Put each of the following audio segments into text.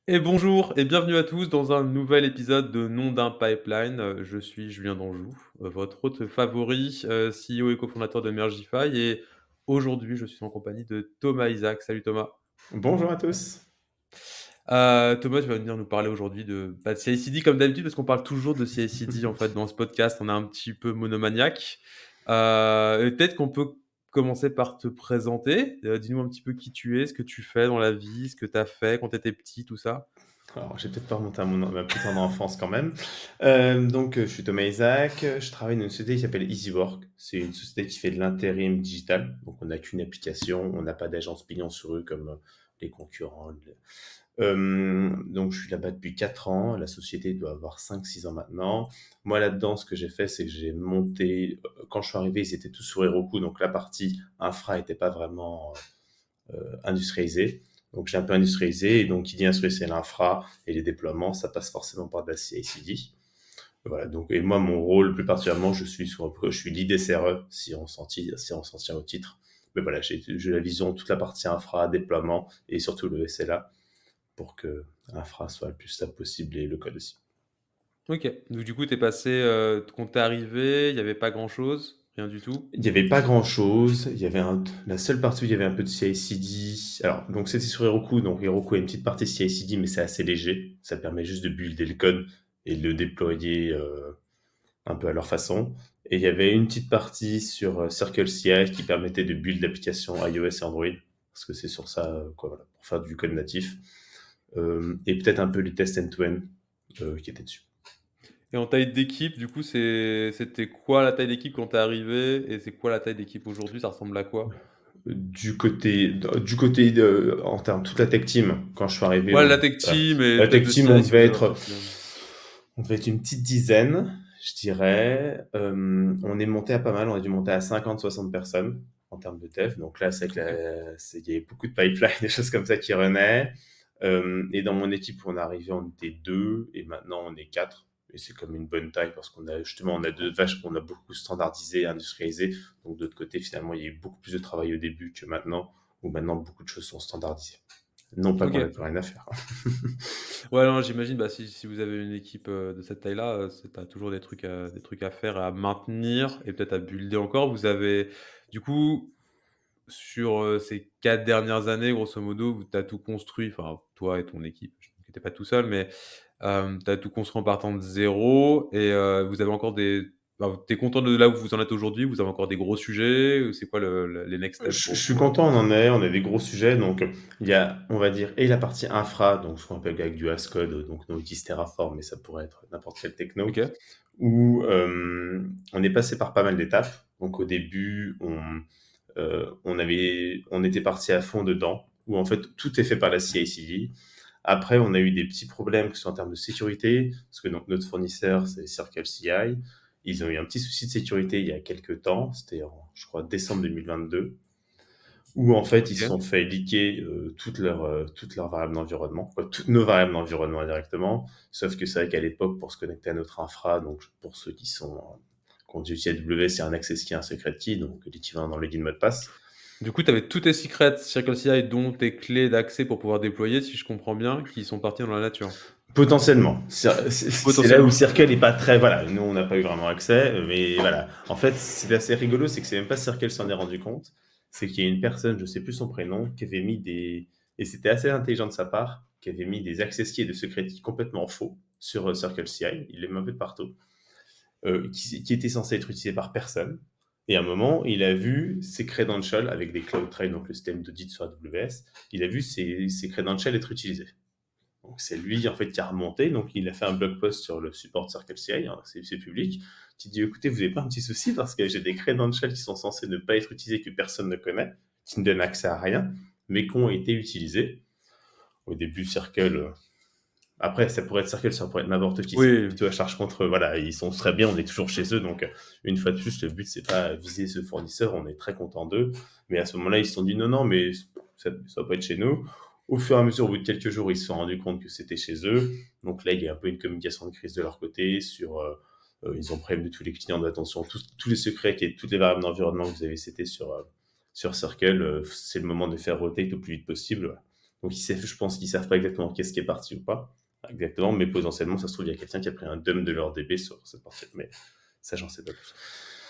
Et bonjour et bienvenue à tous dans un nouvel épisode de Nom d'un pipeline. Je suis Julien Danjou, votre hôte favori, CEO et cofondateur de Mergify et aujourd'hui je suis en compagnie de Thomas Isaac. Salut Thomas. Bonjour à tous. Thomas, tu vas venir nous parler aujourd'hui de CI/CD comme d'habitude parce qu'on parle toujours de CI/CD en fait dans ce podcast, on est un petit peu monomaniaque. Et peut-être qu'on peut commencer par te présenter. Dis-nous un petit peu qui tu es, ce que tu fais dans la vie, ce que tu as fait quand tu étais petit, tout ça? Alors, je vais peut-être pas remonter à ma plus tendre enfance quand même. Je suis Thomas Isaac, je travaille dans une société qui s'appelle EasyWork. C'est une société qui fait de l'intérim digital, donc on n'a qu'une application, on n'a pas d'agence pignon sur rue comme les concurrents. Donc je suis là-bas depuis 4 ans, la société doit avoir 5-6 ans maintenant. Moi là-dedans, ce que j'ai fait, c'est que j'ai monté, quand je suis arrivé, ils étaient tous sur Heroku, donc la partie infra était pas vraiment industrialisé. Donc j'ai un peu industrialisé, et donc qui dit industrialiser l'infra et les déploiements, ça passe forcément par de la CI/CD. Voilà, donc, et moi, mon rôle, plus particulièrement, je suis lead SRE, si on s'en tient au titre. Mais voilà, j'ai la vision, toute la partie infra, déploiement, et surtout le SLA, pour que l'infra soit le plus stable possible, et le code aussi. OK. Donc du coup, tu es passé, quand tu es arrivé, il y avait pas grand-chose? Rien du tout? Il y avait pas grand-chose. Il y avait la seule partie où il y avait un peu de CI/CD. Alors, donc c'était sur Heroku. Donc Heroku a une petite partie CI/CD, mais c'est assez léger. Ça permet juste de builder le code et de le déployer un peu à leur façon. Et il y avait une petite partie sur CircleCI qui permettait de build l'application iOS et Android, parce que c'est sur ça, quoi, voilà, pour faire du code natif. Et peut-être un peu les tests end-to-end qui étaient dessus. Et en taille d'équipe, du coup, c'était quoi la taille d'équipe quand tu es arrivé et c'est quoi la taille d'équipe aujourd'hui? Ça ressemble à quoi? En termes toute la tech team, quand je suis arrivé, Ouais, la tech team et la peut-être tech le team, CI si vous avez un peu plus. on devait être une petite dizaine, je dirais. On est monté à pas mal, on a dû monter à 50-60 personnes en termes de dev. Donc là, OK. il y avait beaucoup de pipeline, des choses comme ça qui renaient. Et dans mon équipe, où on est arrivé, on était deux, et maintenant on est quatre. Et c'est comme une bonne taille parce on a deux vaches qu'on a beaucoup standardisé, industrialisé. Donc d'autre côté, finalement, il y a eu beaucoup plus de travail au début que maintenant, où maintenant beaucoup de choses sont standardisées. Non pas qu'on n'a OK. plus rien à faire. Ouais, non, j'imagine, bah, si vous avez une équipe, de cette taille-là, c'est tu toujours des trucs à faire et à maintenir et peut-être à builder encore. Vous avez du coup, sur, ces 4 dernières années, grosso modo, tu as tout construit, enfin, toi et ton équipe, tu étais pas tout seul, mais tu as tout construit en partant de zéro et vous avez encore des enfin, tu es content de là où vous en êtes aujourd'hui? Vous avez encore des gros sujets? Ou c'est quoi les next steps Je pour suis vous, content, on a des gros sujets. Donc, il y a, on va dire, et la partie infra, donc ce qu'on appelle avec du As-Code, donc nous on utilise Terraform, mais ça pourrait être n'importe quelle techno, OK. où on est passé par pas mal d'étapes. Donc au début, on était parti à fond dedans, où en fait tout est fait par la CI/CD. Après, on a eu des petits problèmes, que ce soit en termes de sécurité, parce que donc, notre fournisseur, c'est CircleCI. Ils ont eu un petit souci de sécurité il y a quelques temps, c'était en, je crois, décembre 2022, où en fait, ils se OK. sont fait leaker toutes leurs variables d'environnement, quoi, toutes nos variables d'environnement indirectement. Sauf que c'est vrai qu'à l'époque, pour se connecter à notre infra, donc pour ceux qui ont utilisé AWS, c'est un access key, un secret key, donc l'équivalent dans le login mot de passe. Du coup, tu avais tous tes secrets CircleCI, dont tes clés d'accès pour pouvoir déployer, si je comprends bien, qui sont partis dans la nature? Potentiellement. C'est là où Potentiellement. Circle est pas très, voilà, nous on n'a pas eu vraiment accès, mais voilà. En fait, c'est assez rigolo, c'est que c'est même pas Circle qui s'en est rendu compte, c'est qu'il y a une personne, je sais plus son prénom, qui avait mis et c'était assez intelligent de sa part, qui avait mis des access keys et de secret keys complètement faux sur Circle CI, il les met un peu de partout, qui étaient censés être utilisés par personne. Et à un moment, il a vu ses credentials avec des CloudTrail, donc le système d'audit sur AWS, il a vu ses credentials être utilisés. Donc c'est lui en fait qui a remonté, donc il a fait un blog post sur le support CircleCI, hein, c'est public, qui dit écoutez, vous n'avez pas un petit souci parce que j'ai des credentials qui sont censés ne pas être utilisés, que personne ne connaît, qui ne donnent accès à rien, mais qui ont été utilisés. Au début, Circle, après ça pourrait être Circle, ça pourrait être n'importe qui, c'est Oui. plutôt à charge contre eux. Voilà, ils sont très bien, on est toujours chez eux, donc une fois de plus, le but c'est pas viser ce fournisseur, on est très content d'eux, mais à ce moment-là, ils se sont dit non, non, mais ça va pas être chez nous. Au fur et à mesure, au bout de quelques jours, ils se sont rendus compte que c'était chez eux. Donc là, il y a un peu une communication de crise de leur côté sur, ils ont prévenu tous les clients d'attention, tous les secrets, toutes les variables d'environnement que vous avez c'était sur Circle, c'est le moment de faire rotate le plus vite possible. Voilà. Donc je pense qu'ils savent pas exactement qu'est-ce qui est parti ou pas, exactement, mais potentiellement, ça se trouve, il y a quelqu'un qui a pris un dump de leur DB sur cette partie, mais ça, j'en sais pas plus.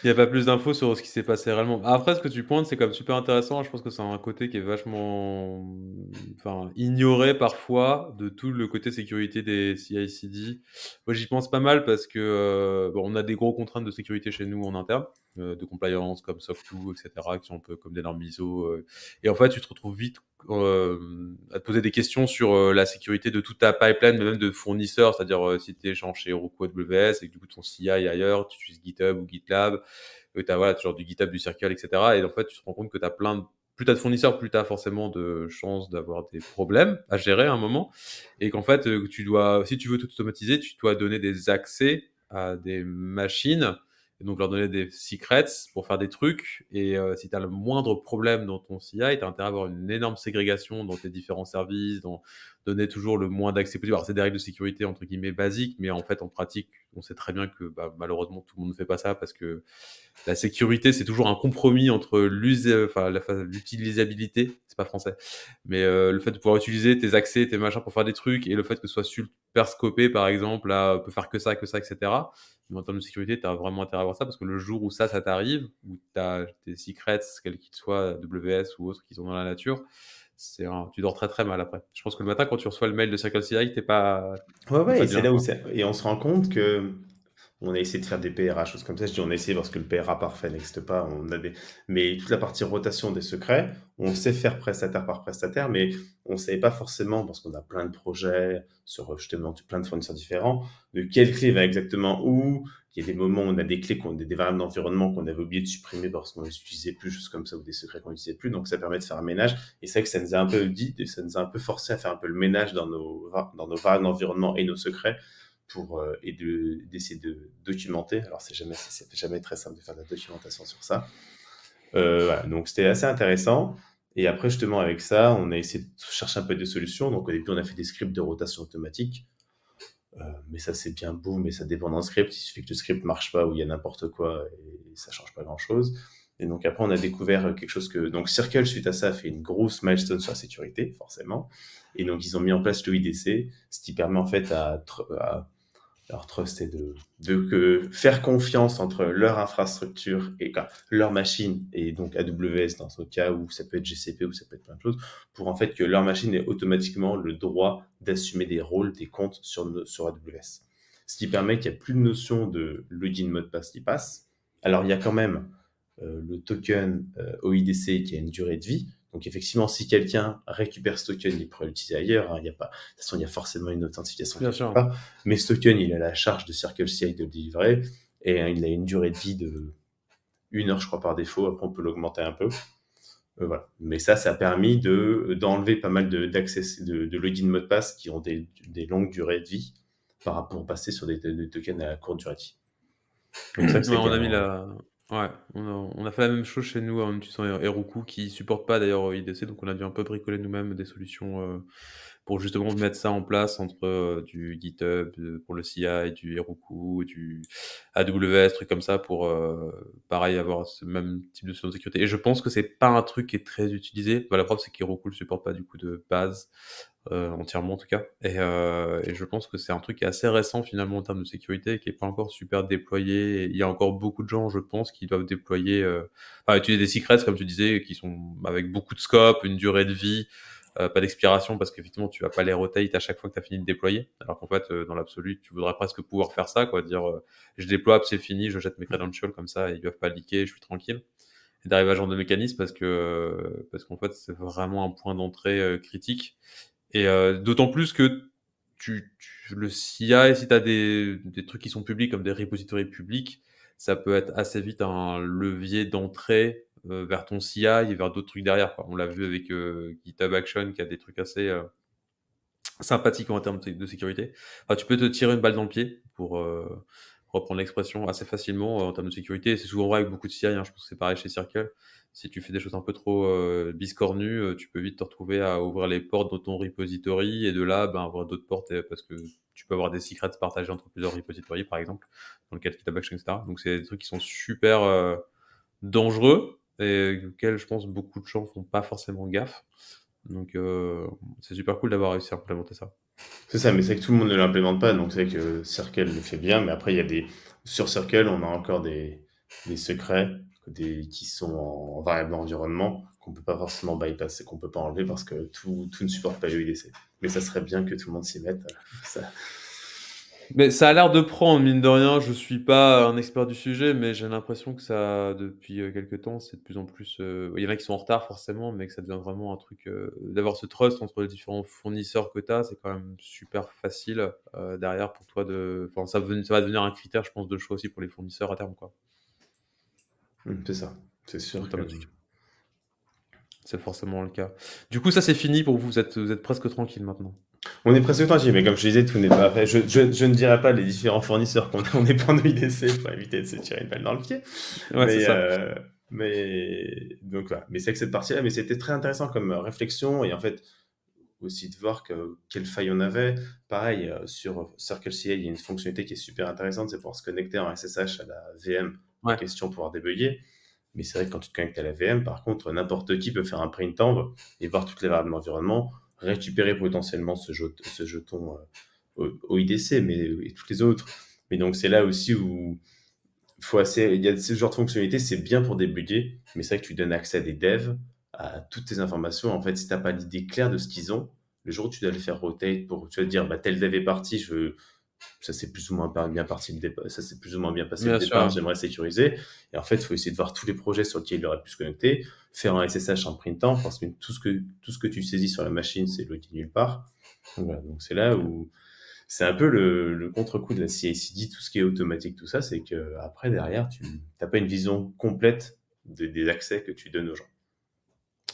Il y a pas plus d'infos sur ce qui s'est passé réellement. Après, ce que tu pointes, c'est quand même super intéressant. Je pense que c'est un côté qui est vachement, enfin, ignoré parfois de tout le côté sécurité des CI/CD. Moi, j'y pense pas mal parce que, bon, on a des gros contraintes de sécurité chez nous en interne, de compliance comme SOC 2 et cetera, qui sont un peu comme des normes ISO, et en fait, tu te retrouves vite, à te poser des questions sur, la sécurité de toute ta pipeline, mais même de fournisseurs. C'est-à-dire, si tu es genre chez Heroku AWS et que du coup ton CI est ailleurs, tu utilises GitHub ou GitLab, tu as voilà, genre du GitHub, du Circle, etc. Et en fait, tu te rends compte que tu as plein de. Plus tu as de fournisseurs, plus tu as forcément de chances d'avoir des problèmes à gérer à un moment. Et qu'en fait, si tu veux tout automatiser, tu dois donner des accès à des machines et donc leur donner des secrets pour faire des trucs. Et si tu as le moindre problème dans ton CI, tu as intérêt à avoir une énorme ségrégation dans tes différents services, donner toujours le moins d'accès possible. Alors, c'est des règles de sécurité entre guillemets basiques, mais en fait, en pratique, on sait très bien que malheureusement, tout le monde ne fait pas ça parce que la sécurité, c'est toujours un compromis entre l'utilisabilité, c'est pas français, mais le fait de pouvoir utiliser tes accès, tes machins pour faire des trucs et le fait que ce soit super scopé, par exemple, là, peut faire que ça, etc. Mais en termes de sécurité, tu as vraiment intérêt à voir ça parce que le jour où ça t'arrive, où tu as tes secrets, quels qu'ils soient, AWS ou autres, qui sont dans la nature, tu dors très très mal après. Je pense que le matin, quand tu reçois le mail de CircleCI, Ouais, t'es ouais, pas et c'est bien, là où quoi. c'est et on se rend compte que on a essayé de faire des PRA, choses comme ça. Je dis on a essayé parce que le PRA parfait n'existe pas. Mais toute la partie rotation des secrets, on sait faire prestataire par prestataire, mais on ne savait pas forcément, parce qu'on a plein de projets sur justement plein de fournisseurs différents, de quelle clé va exactement où. Il y a des moments où on a des clés, des variables d'environnement qu'on avait oublié de supprimer parce qu'on ne les utilisait plus, choses comme ça, ou des secrets qu'on n'utilisait plus. Donc ça permet de faire un ménage. Et c'est vrai que ça nous a un peu ça nous a un peu forcé à faire un peu le ménage dans nos variables d'environnement et nos secrets d'essayer de documenter. Alors, c'est jamais très simple de faire de la documentation sur ça. Voilà, donc c'était assez intéressant. Et après, justement, avec ça, on a essayé de chercher un peu des solutions. Donc, au début, on a fait des scripts de rotation automatique. Mais ça, c'est bien beau, mais ça dépend d'un script. Il suffit que le script marche pas ou il y a n'importe quoi et ça change pas grand-chose. Et donc, après, on a découvert quelque chose que... Donc, Circle, suite à ça, a fait une grosse milestone sur la sécurité, forcément. Et donc, ils ont mis en place le IDC, ce qui permet, en fait, leur trust est faire confiance entre leur infrastructure et leur machine et donc AWS dans ce cas, ou ça peut être GCP ou ça peut être plein de choses, pour en fait que leur machine ait automatiquement le droit d'assumer des rôles, des comptes sur AWS. Ce qui permet qu'il n'y a plus de notion de login mot de passe qui passe. Alors il y a quand même le token OIDC qui a une durée de vie. Donc effectivement, si quelqu'un récupère ce token, il pourrait l'utiliser ailleurs. Hein. Il y a pas, de toute façon, il y a forcément une authentification Bien quelque sûr. part. Mais ce token, il a la charge de CircleCI de le délivrer et il a une durée de vie de 1 heure, je crois, par défaut. Après, on peut l'augmenter un peu. Voilà. Mais ça a permis d'enlever pas mal d'accès, de login mot de passe qui ont des longues durées de vie par rapport au passé sur des tokens à courte durée de vie. Donc ça, Ouais, c'était on a mis un... la ouais, on a fait la même chose chez nous en utilisant Heroku qui supporte pas d'ailleurs IDC, donc on a dû un peu bricoler nous-mêmes des solutions, pour justement mettre ça en place entre, du GitHub, pour le CI, du Heroku, du AWS, trucs comme ça pour, pareil avoir ce même type de solution de sécurité. Et je pense que c'est pas un truc qui est très utilisé. Bah, la preuve, c'est qu'Heroku le supporte pas du coup de base. Entièrement en tout cas. Et je pense que c'est un truc qui est assez récent finalement en termes de sécurité, qui est pas encore super déployé. Et il y a encore beaucoup de gens, je pense, qui doivent déployer, enfin, utiliser des secrets, comme tu disais, qui sont avec beaucoup de scope, une durée de vie, pas d'expiration, parce qu'effectivement, tu vas pas les rotate à chaque fois que tu as fini de déployer. Alors qu'en fait, dans l'absolu, tu voudrais presque pouvoir faire ça, quoi, dire je déploie, puis c'est fini, je jette mes credentials comme ça, et ils doivent pas leaker, je suis tranquille. Et d'arriver à ce genre de mécanisme parce qu'en fait, c'est vraiment un point d'entrée critique. Et d'autant plus que le CI, si tu as des trucs qui sont publics, comme des repositories publics, ça peut être assez vite un levier d'entrée vers ton CI et vers d'autres trucs derrière, quoi. On l'a vu avec GitHub Action, qui a des trucs assez sympathiques en termes de sécurité. Enfin, tu peux te tirer une balle dans le pied, pour reprendre l'expression, assez facilement en termes de sécurité. Et c'est souvent vrai avec beaucoup de CI, hein. Je pense que c'est pareil chez Circle. Si tu fais des choses un peu trop biscornues, tu peux vite te retrouver à ouvrir les portes de ton repository et de là, ben, avoir d'autres portes parce que tu peux avoir des secrets partagés entre plusieurs repositories, par exemple, dans le cas de GitHub Action, etc. Donc, c'est des trucs qui sont super dangereux et auxquels je pense beaucoup de gens font pas forcément gaffe. Donc c'est super cool d'avoir réussi à implémenter ça. C'est ça, mais c'est que tout le monde ne l'implémente pas, donc c'est vrai que Circle le fait bien, mais après il y a des sur Circle, on a encore des secrets, qui sont en variable environnement, qu'on peut pas forcément bypasser, qu'on peut pas enlever parce que tout ne supporte pas UIDC. Mais ça serait bien que tout le monde s'y mette, ça Mais ça a l'air de prendre, mine de rien. Je suis pas un expert du sujet, mais j'ai l'impression que ça, depuis, quelque temps, c'est de plus en plus, il y en a qui sont en retard forcément, mais que ça devient vraiment un truc, d'avoir ce trust entre les différents fournisseurs que tu as, c'est quand même super facile, derrière pour toi de enfin ça va devenir un critère, je pense, de choix aussi pour les fournisseurs à terme, quoi. c'est ça. C'est sûr que Automatique. C'est forcément le cas. Du coup, ça, c'est fini pour vous, vous êtes presque tranquille maintenant? on est presque tranquille, mais comme je disais, tout n'est pas fait. Je ne dirai pas les différents fournisseurs qu'on on est pas en UIDC pour éviter de se tirer une balle dans le pied. Ouais, c'est Mais, ça. donc voilà. Mais c'est que cette partie-là, mais c'était très intéressant comme réflexion et en fait, aussi de voir quelles failles on avait. Pareil, sur CircleCI, il y a une fonctionnalité qui est super intéressante, c'est pouvoir se connecter en SSH à la VM en Ouais. question pour pouvoir débugger. Mais c'est vrai que quand tu te connectes à la VM, par contre, n'importe qui peut faire un print env et voir toutes les variables de l'environnement, récupérer potentiellement ce jeton OIDC, mais et toutes les autres. Mais donc c'est là aussi où il y a ce genre de fonctionnalité, c'est bien pour débugger, mais c'est vrai que tu donnes accès à des devs, à toutes tes informations. En fait, si t'as pas l'idée claire de ce qu'ils ont, le jour où tu dois les faire rotate pour, tu vas te dire, bah, tel dev est parti, ça c'est plus ou moins bien parti le départ, ça c'est plus ou moins bien passé le Bien sûr, départ, ouais. j'aimerais sécuriser. Et en fait, il faut essayer de voir tous les projets sur lesquels il aurait pu se connecter, faire un SSH en printant, parce que tout ce que tu saisis sur la machine, c'est logué nulle part. Donc voilà, donc c'est là où, c'est un peu le contre-coup de la CI/CD, tout ce qui est automatique, tout ça, c'est que après derrière, tu n'as pas une vision complète des accès que tu donnes aux gens.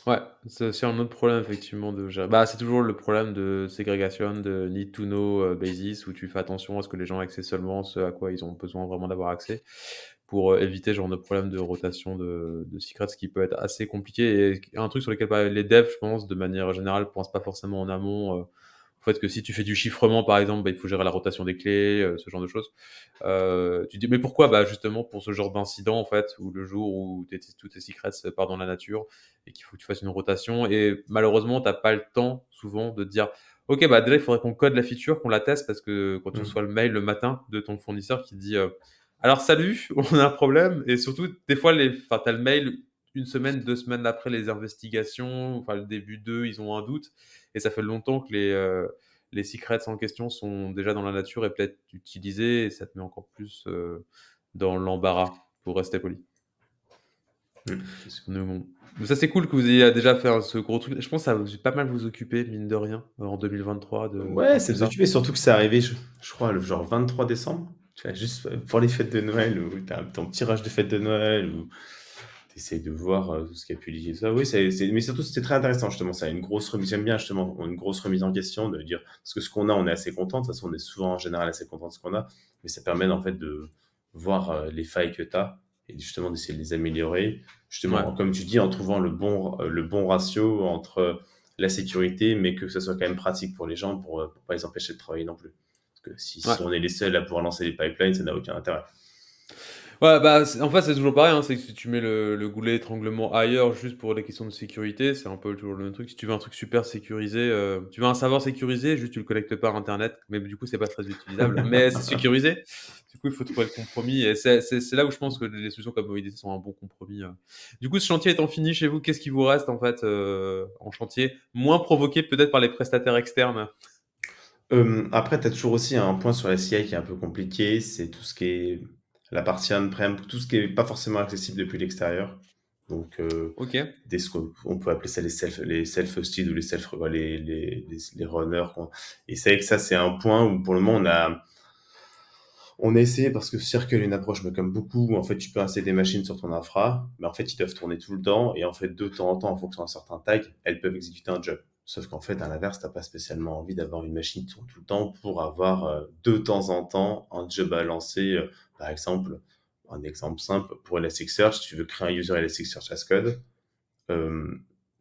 Ouais, c'est aussi un autre problème effectivement de gérer bah, c'est toujours le problème de ségrégation, de need to know, basis où tu fais attention à ce que les gens aient accès seulement ce à quoi ils ont besoin vraiment d'avoir accès pour, éviter ce genre de problème de rotation de secrets, ce qui peut être assez compliqué et un truc sur lequel, bah, les devs, je pense, de manière générale, pensent pas forcément en amont, au fait que si tu fais du chiffrement, par exemple, bah, il faut gérer la rotation des clés, ce genre de choses. Tu dis: «Mais pourquoi?» Bah, justement pour ce genre d'incident, en fait, où le jour où tous tes secrets partent dans la nature et qu'il faut que tu fasses une rotation et malheureusement, tu as pas le temps souvent de te dire: «OK, bah, déjà, il faudrait qu'on code la feature, qu'on la teste» parce que quand tu reçois Mmh. le mail le matin de ton fournisseur qui te dit, «Alors salut, on a un problème» et surtout des fois enfin, tu as le mail 1 semaine, 2 semaines après les investigations, enfin le début d'eux, ils ont un doute et ça fait longtemps que les secrets en question sont déjà dans la nature et peut-être utilisés et ça te met encore plus, dans l'embarras, pour rester poli. C'est sûr. Mais bon, mais ça c'est cool que vous ayez déjà fait ce gros truc. Je pense que ça a dû pas mal vous occuper, mine de rien, en 2023 de Ouais, faire c'est tout des ça. occupé, surtout que c'est arrivé, je crois, le genre 23 décembre. Tu vois, juste pour les fêtes de Noël, où tu as ton petit rush de fêtes de Noël, où tu essaies de voir tout ce qui a pu lier ça. Oui, mais surtout, c'était très intéressant, justement. Ça, une grosse remise, j'aime bien, justement, une grosse remise en question, de dire, parce que ce qu'on a, on est assez content. De toute façon, on est souvent, en général, assez content de ce qu'on a. Mais ça permet, en fait, de voir les failles que tu as et justement d'essayer de les améliorer. Ouais, Justement, comme tu dis, en trouvant le bon ratio entre la sécurité, mais que ça soit quand même pratique pour les gens pour pas les empêcher de travailler non plus. Parce que si ouais. on est les seuls à pouvoir lancer les pipelines, ça n'a aucun intérêt. Ouais, bah, en fait, c'est toujours pareil, hein, c'est que si tu mets le goulet d'étranglement ailleurs juste pour les questions de sécurité, c'est un peu toujours le même truc. Si tu veux un truc super sécurisé, tu veux un serveur sécurisé, juste tu le connectes pas à internet, mais du coup, c'est pas très utilisable, mais c'est sécurisé. Du coup, il faut trouver le compromis et c'est là où je pense que les solutions comme OIDC sont un bon compromis. Du coup, ce chantier étant fini chez vous, qu'est-ce qui vous reste en fait, en chantier? Moins provoqué peut-être par les prestataires externes? Après, tu as toujours aussi un point sur la CI qui est un peu compliqué, c'est tout ce qui est la partie on-prem, tout ce qui est pas forcément accessible depuis l'extérieur. Donc, OK. ce qu'on on peut appeler ça les self-hosted ou les runners, quoi. Et c'est vrai que ça, c'est un point où pour le moment, on a essayé parce que Circle est une approche, mais comme beaucoup, où en fait, tu peux installer des machines sur ton infra, mais en fait, ils doivent tourner tout le temps, et en fait, de temps en temps, en fonction d'un certain tag, elles peuvent exécuter un job. Sauf qu'en fait, à l'inverse, t'as pas spécialement envie d'avoir une machine qui tourne tout le temps pour avoir de temps en temps un job à lancer. Par exemple, un exemple simple, pour Elasticsearch, si tu veux créer un user Elasticsearch as code, euh,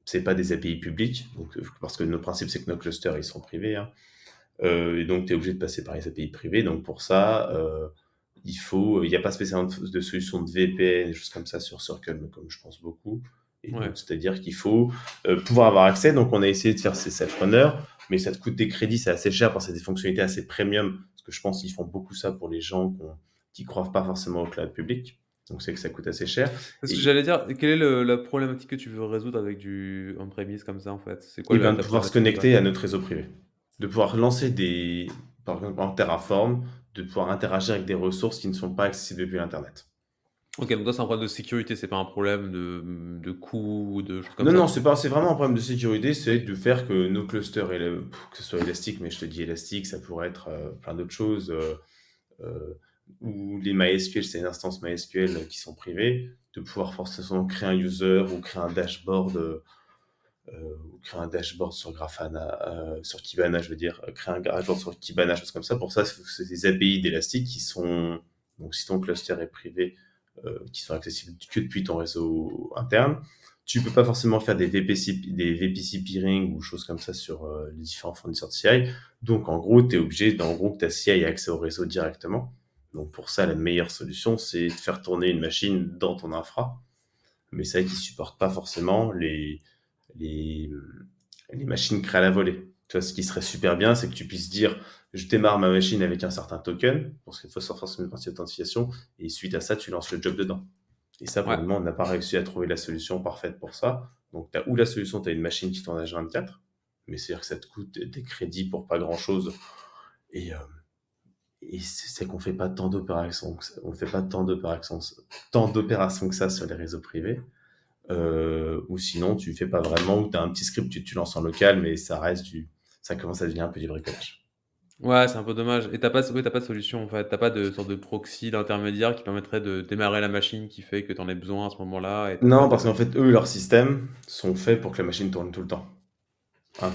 c'est pas des API publics, donc, parce que notre principe, c'est que nos clusters, ils sont privés, hein. Et donc, tu es obligé de passer par les API privés. Donc, pour ça, il n'y a pas spécialement de solution de VPN, des choses comme ça sur Circle, mais comme je pense beaucoup. Et Ouais. donc, c'est-à-dire qu'il faut pouvoir avoir accès. Donc, on a essayé de faire ces self-runners, mais ça te coûte des crédits, c'est assez cher parce que c'est des fonctionnalités assez premium. Parce que je pense qu'ils font beaucoup ça pour les gens qui croient pas forcément au cloud public. Donc, c'est que ça coûte assez cher. C'est ce que Et, j'allais dire. Quelle est la problématique que tu veux résoudre avec du on-premise comme ça, en fait? C'est quoi et ben, de ta pouvoir se problématique de base? connecter à notre réseau privé. De pouvoir lancer par exemple, en Terraform, de pouvoir interagir avec des ressources qui ne sont pas accessibles depuis Internet. OK, donc toi, c'est un problème de sécurité, c'est pas un problème de coût ou de choses comme Non, ça? non, c'est vraiment un problème de sécurité, c'est de faire que nos clusters, que ce soit élastique, mais je te dis élastique, ça pourrait être plein d'autres choses, ou les MySQL, c'est une instance MySQL qui sont privées, de pouvoir forcément créer un user ou créer un dashboard sur Grafana, sur Kibana, je veux dire, créer un dashboard sur Kibana, choses comme ça. Pour ça, c'est des API d'Elastic qui sont, donc si ton cluster est privé, qui sont accessibles que depuis ton réseau interne. Tu peux pas forcément faire des VPC peering ou choses comme ça sur les différents fournisseurs de CI. Donc, en gros, tu es obligé, en gros, que ta CI ait accès au réseau directement. Donc, pour ça, la meilleure solution, c'est de faire tourner une machine dans ton infra. Mais c'est vrai qu'ils supportent pas forcément les, les machines créées à la volée. Tu vois, ce qui serait super bien, c'est que tu puisses dire, je démarre ma machine avec un certain token, parce qu'il faut forcément une partie d'authentification, et suite à ça, tu lances le job dedans. Et ça, pour Ouais, le moment, on n'a pas réussi à trouver la solution parfaite pour ça. Donc, tu as ou la solution, tu as une machine qui tourne à H24, mais c'est-à-dire que ça te coûte des crédits pour pas grand-chose. Et, c'est qu'on fait pas tant d'opérations, on fait pas tant d'opérations que ça sur les réseaux privés. Ou sinon, tu fais pas vraiment, ou tu as un petit script que tu lances en local, mais ça commence à devenir un peu du bricolage. ouais, c'est un peu dommage et tu pas de solution, en fait. T'as pas de sorte de proxy, d'intermédiaire qui permettrait de démarrer la machine qui fait que tu en aies besoin à ce moment-là et t'as pas Non, parce qu'en de fait, eux, leurs systèmes sont faits pour que la machine tourne tout le temps. Hein.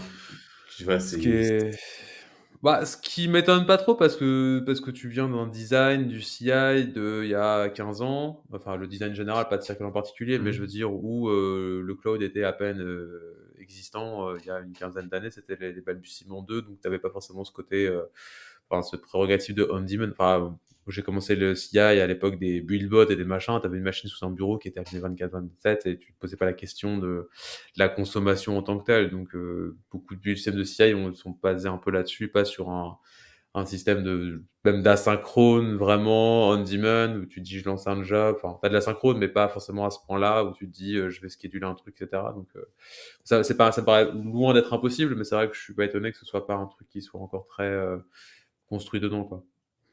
Tu vois, ce qui est ce qui m'étonne pas trop parce que tu viens d'un design, du CI de il y a 15 ans, enfin le design général, pas de Circle en particulier, mais je veux Mhm. dire où, le cloud était à peine, existant, il y a une quinzaine d'années, c'était les balbutiements d'eux, donc tu avais pas forcément ce côté, enfin ce prérogative de on-demand. Enfin, j'ai commencé le CI à l'époque des buildbots et des machins, tu avais une machine sous un bureau qui était allumée 24/27 et tu te posais pas la question de la consommation en tant que telle. Donc, beaucoup de systèmes de CI sont basés un peu là-dessus, pas sur un système même d'asynchrone vraiment on demand où tu te dis je lance un job. Enfin, t'as de l'asynchrone, mais pas forcément à ce point-là où tu te dis je vais scheduler un truc, etc. Donc, ça me paraît loin d'être impossible, mais c'est vrai que je suis pas étonné que ce soit pas un truc qui soit encore très construit dedans, quoi.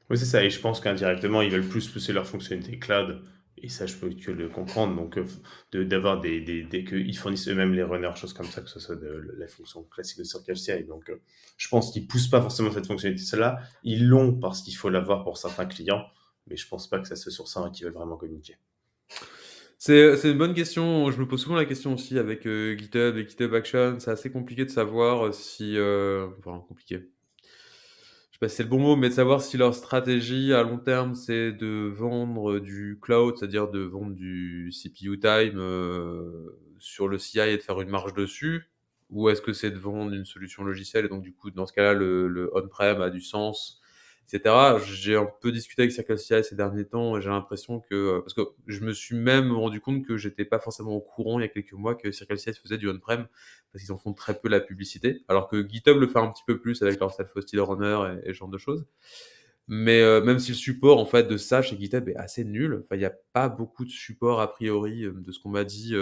Oui, c'est ça. Et je pense qu'indirectement, ils veulent plus pousser leur fonctionnalité cloud. Et ça, je peux que le comprendre. Donc, d'avoir qu'ils fournissent eux-mêmes les runners, choses comme ça, que ce soit la fonction classique de Circle CI. Donc, je pense qu'ils poussent pas forcément cette fonctionnalité-là. Ils l'ont parce qu'il faut l'avoir pour certains clients. Mais je pense pas que ça se sur ça qu'ils veulent vraiment communiquer. C'est une bonne question. Je me pose souvent la question aussi avec GitHub et GitHub Action. C'est assez compliqué de savoir si. Enfin, compliqué. Je sais pas si c'est le bon mot, mais de savoir si leur stratégie à long terme, c'est de vendre du cloud, c'est-à-dire de vendre du CPU time sur le CI et de faire une marge dessus, ou est-ce que c'est de vendre une solution logicielle et donc du coup, dans ce cas-là, le on-prem a du sens, etc. J'ai un peu discuté avec CircleCI ces derniers temps et j'ai l'impression que, parce que je me suis même rendu compte que j'étais pas forcément au courant il y a quelques mois que CircleCI faisait du on-prem parce qu'ils en font très peu la publicité, alors que GitHub le fait un petit peu plus avec leur self-hosted runner et ce genre de choses. Mais même si le support en fait de ça chez GitHub est assez nul, enfin il y a pas beaucoup de support a priori, de ce qu'on m'a dit,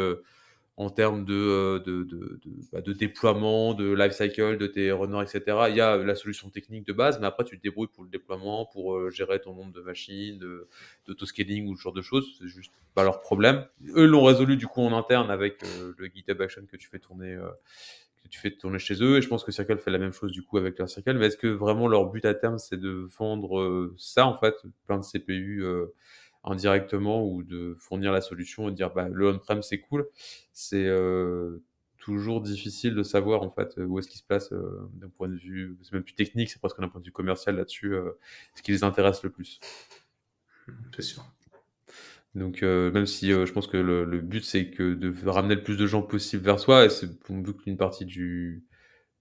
en termes de déploiement, de life cycle de tes runners, et cetera. Il y a la solution technique de base, mais après tu te débrouilles pour le déploiement, pour, gérer ton nombre de machines, d'auto-scaling ou ce genre de choses. C'est juste pas leur problème. Eux l'ont résolu du coup en interne avec, le GitHub Action que tu fais tourner chez eux et je pense que Circle fait la même chose du coup avec leur Circle. Mais est-ce que vraiment leur but à terme, c'est de vendre, ça en fait, plein de CPU, indirectement ou de fournir la solution et de dire: «Bah, le on-prem, c'est cool». C'est, toujours difficile de savoir, en fait, où est-ce qu'ils se placent, d'un point de vue c'est même plus technique, c'est presque d'un point de vue commercial là-dessus, ce qui les intéresse le plus. C'est sûr. Donc même si, je pense que le but, c'est que de ramener le plus de gens possible vers soi et c'est sans doute une partie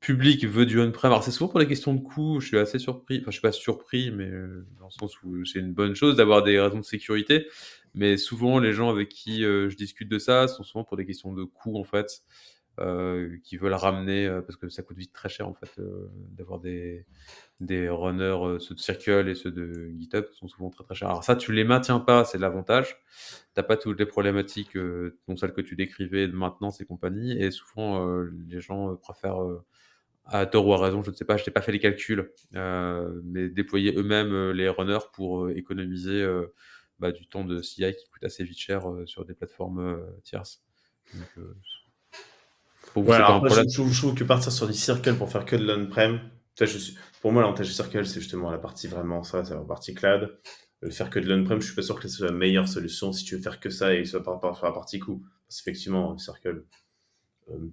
public veut du on-prem. Alors c'est souvent pour des questions de coût, je suis assez surpris, enfin je suis pas surpris, mais dans le sens où c'est une bonne chose d'avoir des raisons de sécurité. Mais souvent les gens avec qui, je discute de ça sont souvent pour des questions de coût en fait, qui veulent ramener, parce que ça coûte vite très cher en fait, d'avoir des runners, ceux de Circle et ceux de GitHub sont souvent très, très chers. Alors ça, tu les maintiens pas, c'est l'avantage. Tu as pas toutes les problématiques, dont celles que tu décrivais de maintenance et compagnie et souvent, les gens, préfèrent, à tort ou à raison, je ne sais pas, je n'ai pas fait les calculs, mais déployer eux-mêmes, les runners pour, économiser, bah, du temps de CI qui coûte assez vite cher, sur des plateformes, tierces. Donc, pour vous, Ouais, c'est alors pas un après, problème? je trouve que partir sur du Circle pour faire que de l'on-prem, tu vois, pour moi, l'avantage du Circle, c'est justement la partie vraiment ça, c'est la partie cloud. Faire que de l'on-prem, je suis pas sûr que ce soit la meilleure solution si tu veux faire que ça et soit par rapport sur la partie coût. Parce qu'effectivement, Circle,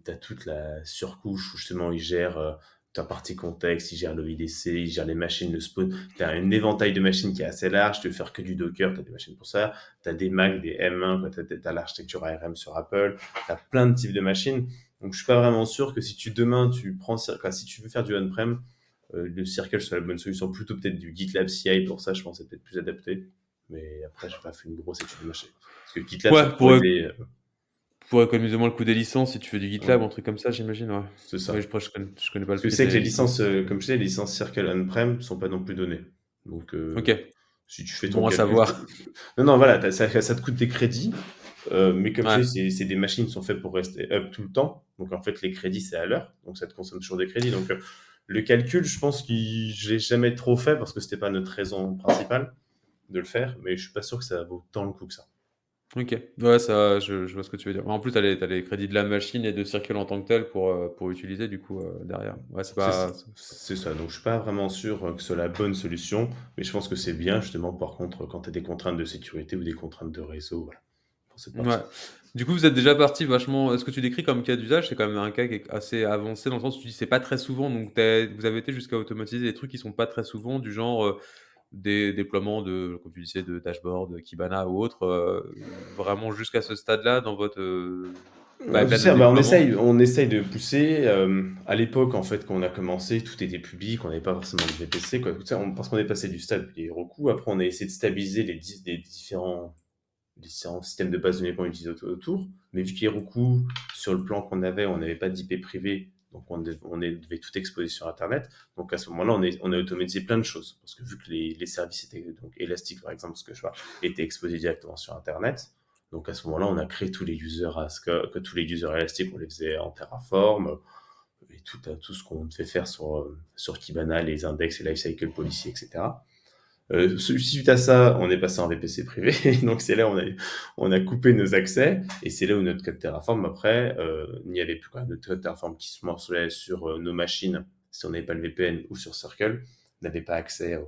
tu as toute la surcouche où justement ils gèrent ta partie contexte, ils gèrent l'OIDC, ils gèrent les machines, le spawn. Tu as un éventail de machines qui est assez large. Tu veux faire que du Docker, tu as des machines pour ça. Tu as des Mac, des M1, tu as l'architecture ARM sur Apple. Tu as plein de types de machines. Donc je suis pas vraiment sûr que si demain tu prends, si tu veux faire du on-prem, le Circle soit la bonne solution. Plutôt peut-être du GitLab CI pour ça, je pense que c'est peut-être plus adapté. Mais après, j'ai pas fait une grosse étude de marché. Parce que GitLab, ça Ouais, pourrait aider. pour économiser moins le coût des licences, si tu fais du Ouais, GitLab, un truc comme ça, j'imagine, ouais. c'est Oui, ça. je connais pas le Parce que prix c'est que des les licences. licences, comme je disais, les licences Circle on-prem sont pas non plus données. Donc, OK, si tu fais ton bon à calcul, savoir. non, non, voilà, ça te coûte des crédits, mais comme je Ouais. dis, c'est des machines qui sont faites pour rester up tout le temps. Donc, en fait, les crédits, c'est à l'heure. Donc, ça te consomme toujours des crédits. Donc, le calcul, je pense que je l'ai jamais trop fait parce que c'était pas notre raison principale de le faire, mais je suis pas sûr que ça vaut tant le coup que ça. OK. Ouais, ça, je vois ce que tu veux dire. En plus, tu as les crédits de la machine et de Circle en tant que tel pour utiliser du coup, derrière. Ouais, c'est C'est pas c'est ça. Donc, je suis pas vraiment sûr que ce soit la bonne solution, mais je pense que c'est bien, justement, par contre, quand tu as des contraintes de sécurité ou des contraintes de réseau, voilà, pour cette ouais. partie. Du coup, vous êtes déjà parti vachement ce que tu décris comme cas d'usage, c'est quand même un cas qui est assez avancé dans le sens où tu dis: «C'est pas très souvent», donc vous avez été jusqu'à automatiser des trucs qui sont pas très souvent du genre, des déploiements de, comme tu disais, de dashboard, Kibana ou autre, vraiment jusqu'à ce stade-là dans votre, Tu pipeline de sais, déploiement? on essaye de pousser. À l'époque, en fait, quand on a commencé, tout était public, on n'avait pas forcément de VPC, quoi. Tout ça, parce qu'on est passé du stade des Heroku. Après, on a essayé de stabiliser les différents systèmes de base de données qu'on utilise autour. Mais vu qu'Heroku, sur le plan qu'on avait, on n'avait pas d'IP privé, donc devait tout exposer sur Internet. Donc à ce moment-là, on a automatisé plein de choses. Parce que vu que les services étaient, donc Elastic par exemple, ce que je vois, étaient exposés directement sur Internet, donc à ce moment-là, on a créé tous les users que tous les users Elastic, on les faisait en Terraform, et tout ce qu'on devait faire sur Kibana, les index, les lifecycle policy, etc. Suite à ça, on est passé en VPC privé, donc c'est là où on a coupé nos accès, et c'est là où notre code Terraform, après, n'y avait plus. Quoi. Notre code Terraform qui se morcelait sur nos machines, si on n'avait pas le VPN, ou sur Circle, n'avait pas accès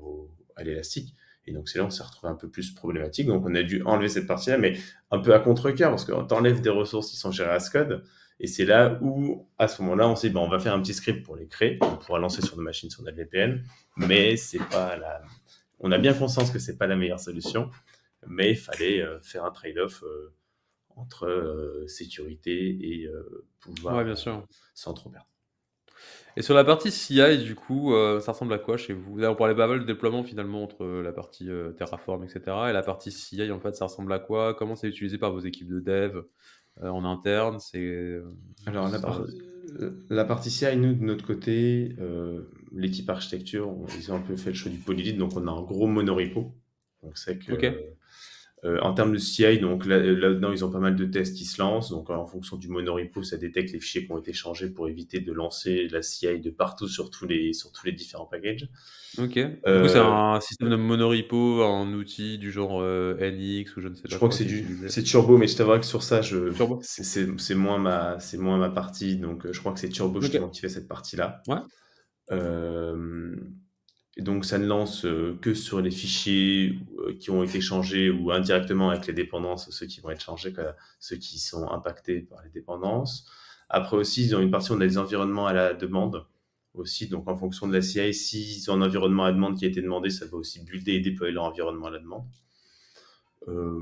à l'élastique. Et donc c'est là où on s'est retrouvé un peu plus problématique. Donc on a dû enlever cette partie-là, mais un peu à contre-cœur, parce qu'on t'enlève des ressources qui sont gérées à ce code, et c'est là où, à ce moment-là, on s'est dit, bon, on va faire un petit script pour les créer, on pourra lancer sur nos machines si on a le VPN, mais c'est pas la on a bien conscience que c'est pas la meilleure solution, mais il fallait faire un trade-off entre sécurité et Ouais, pouvoir bien sûr. sans trop perdre. Et sur la partie CI, du coup, ça ressemble à quoi chez vous? Là, on parlait pas mal de déploiement finalement entre, la partie, Terraform et cetera et la partie CI, en fait, ça ressemble à quoi? Comment c'est utilisé par vos équipes de dev, en interne? Alors Ça la partie CI, nous de notre côté, l'équipe architecture, ils ont un peu fait le choix du polylead, donc on a un gros monorepo. Donc c'est que OK. en termes de CI, donc là-dedans, ils ont pas mal de tests qui se lancent. Donc, en fonction du monorepo, ça détecte les fichiers qui ont été changés pour éviter de lancer la CI de partout sur tous les différents packages. OK. Du coup, c'est Euh, un système de monorepo, un outil du genre, NX ou je ne sais je pas crois que quoi qui est utilisé? c'est Turbo, mais je t'avoue que sur ça, Turbo? c'est moins ma partie. Donc, je crois que c'est Turbo OK. justement qui fait cette partie-là. Ouais. Euh, Et donc, ça ne lance que sur les fichiers qui ont été changés ou indirectement avec les dépendances, ceux qui vont être changés, quoi, ceux qui sont impactés par les dépendances. Après aussi, ils ont une partie où on a des environnements à la demande aussi. Donc, en fonction de la CI, s'ils ont un environnement à la demande qui a été demandé, ça va aussi builder et déployer leur environnement à la demande. Euh,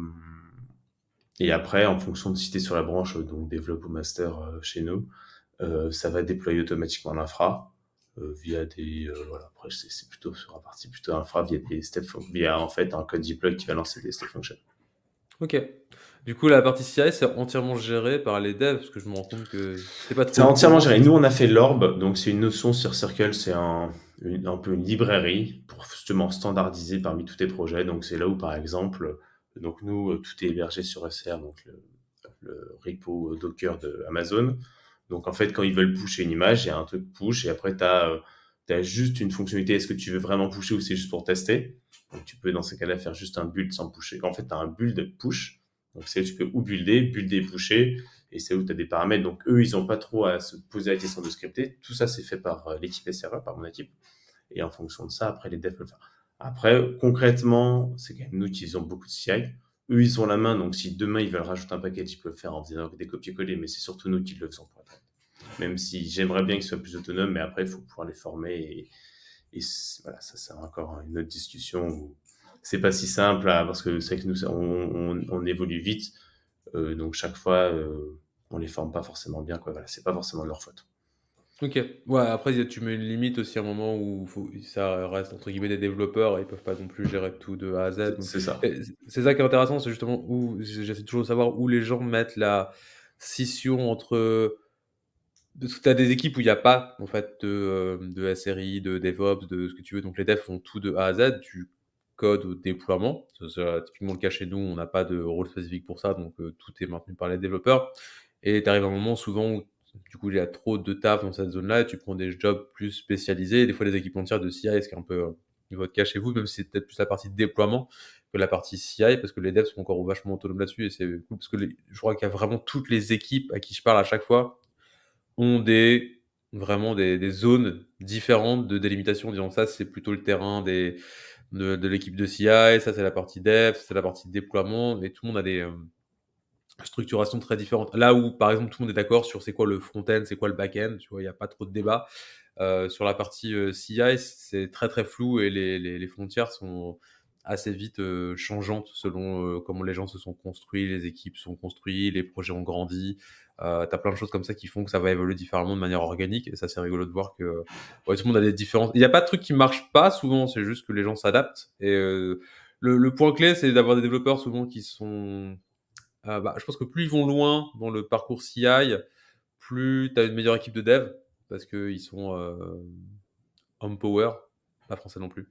et après, en fonction de si tu es sur la branche, donc développe ou master chez nous, Ça va déployer automatiquement l'infra, via des, voilà, après c'est plutôt sur la partie plutôt infra via des via en fait un code deploy qui va lancer des step functions. OK. Du coup, la partie CI, c'est entièrement géré par les devs? Parce que je me rends compte que c'est pas C'est trop entièrement commun. géré. Nous, on a fait l'orb, donc c'est une notion sur Circle, c'est un peu une librairie pour justement standardiser parmi tous tes projets. Donc c'est là où, par exemple, donc nous, tout est hébergé sur ECR, donc le repo Docker de Amazon. Donc en fait, quand ils veulent pusher une image, il y a un truc push et après, tu as juste une fonctionnalité. Est-ce que tu veux vraiment pusher ou c'est juste pour tester? Donc tu peux dans ces cas-là faire juste un build sans pusher. En fait, tu as un build push. Donc c'est tu peux ou builder, pusher et c'est où tu as des paramètres. Donc eux, ils n'ont pas trop à se poser la question de scripter. Tout ça, c'est fait par l'équipe SRE, par mon équipe. Et en fonction de ça, après, les devs peuvent le faire. Après, concrètement, c'est quand même nous qui utilisons beaucoup de CI. Eux, ils ont la main, donc si demain ils veulent rajouter un package, ils peuvent le faire en faisant des copier-coller, mais c'est surtout nous qui le faisons pour être honnête. Même si j'aimerais bien qu'ils soient plus autonomes, mais après, il faut pouvoir les former. Et voilà, ça, c'est encore une autre discussion où c'est pas si simple, parce que c'est que nous, on évolue vite. Donc chaque fois, on les forme pas forcément bien, quoi. Voilà, c'est pas forcément de leur faute. OK. Ouais, après, tu mets une limite aussi à un moment où ça reste entre guillemets «des développeurs» et ils peuvent pas non plus gérer tout de A à Z. Donc C'est ça. c'est ça qui est intéressant, c'est justement où j'essaie toujours de savoir où les gens mettent la scission entre parce que tu as des équipes où il y a pas en fait de SRI, de DevOps, de ce que tu veux. Donc les devs font tout de A à Z, du code au déploiement. C'est typiquement le cas chez nous, on n'a pas de rôle spécifique pour ça, donc tout est maintenu par les développeurs. Et tu arrives à un moment souvent où du coup il y a trop de taf dans cette zone-là et tu prends des jobs plus spécialisés. Et des fois les équipes entières de CI, ce qui est un peu votre cas chez vous, même si c'est peut-être plus la partie déploiement que la partie CI, parce que les devs sont encore vachement autonomes là-dessus et c'est cool parce que je crois qu'il y a vraiment toutes les équipes à qui je parle à chaque fois ont vraiment des zones différentes de délimitation, disons ça c'est plutôt le terrain de l'équipe de CI, ça c'est la partie dev, ça c'est la partie déploiement, et tout le monde a des structurations très différentes. Là où par exemple tout le monde est d'accord sur c'est quoi le front-end, c'est quoi le back-end, tu vois, il y a pas trop de débat. Sur la partie CI, c'est très très flou et les frontières sont assez vite changeantes selon comment les gens se sont construits, les équipes sont construites, les projets ont grandi. Tu as plein de choses comme ça qui font que ça va évoluer différemment de manière organique, et ça c'est rigolo de voir que ouais, tout le monde a des différences. Il n'y a pas de truc qui marche pas souvent, c'est juste que les gens s'adaptent. Et le point clé, c'est d'avoir des développeurs souvent qui sont bah, je pense que plus ils vont loin dans le parcours CI, plus tu as une meilleure équipe de dev parce qu'ils sont empower, pas français non plus.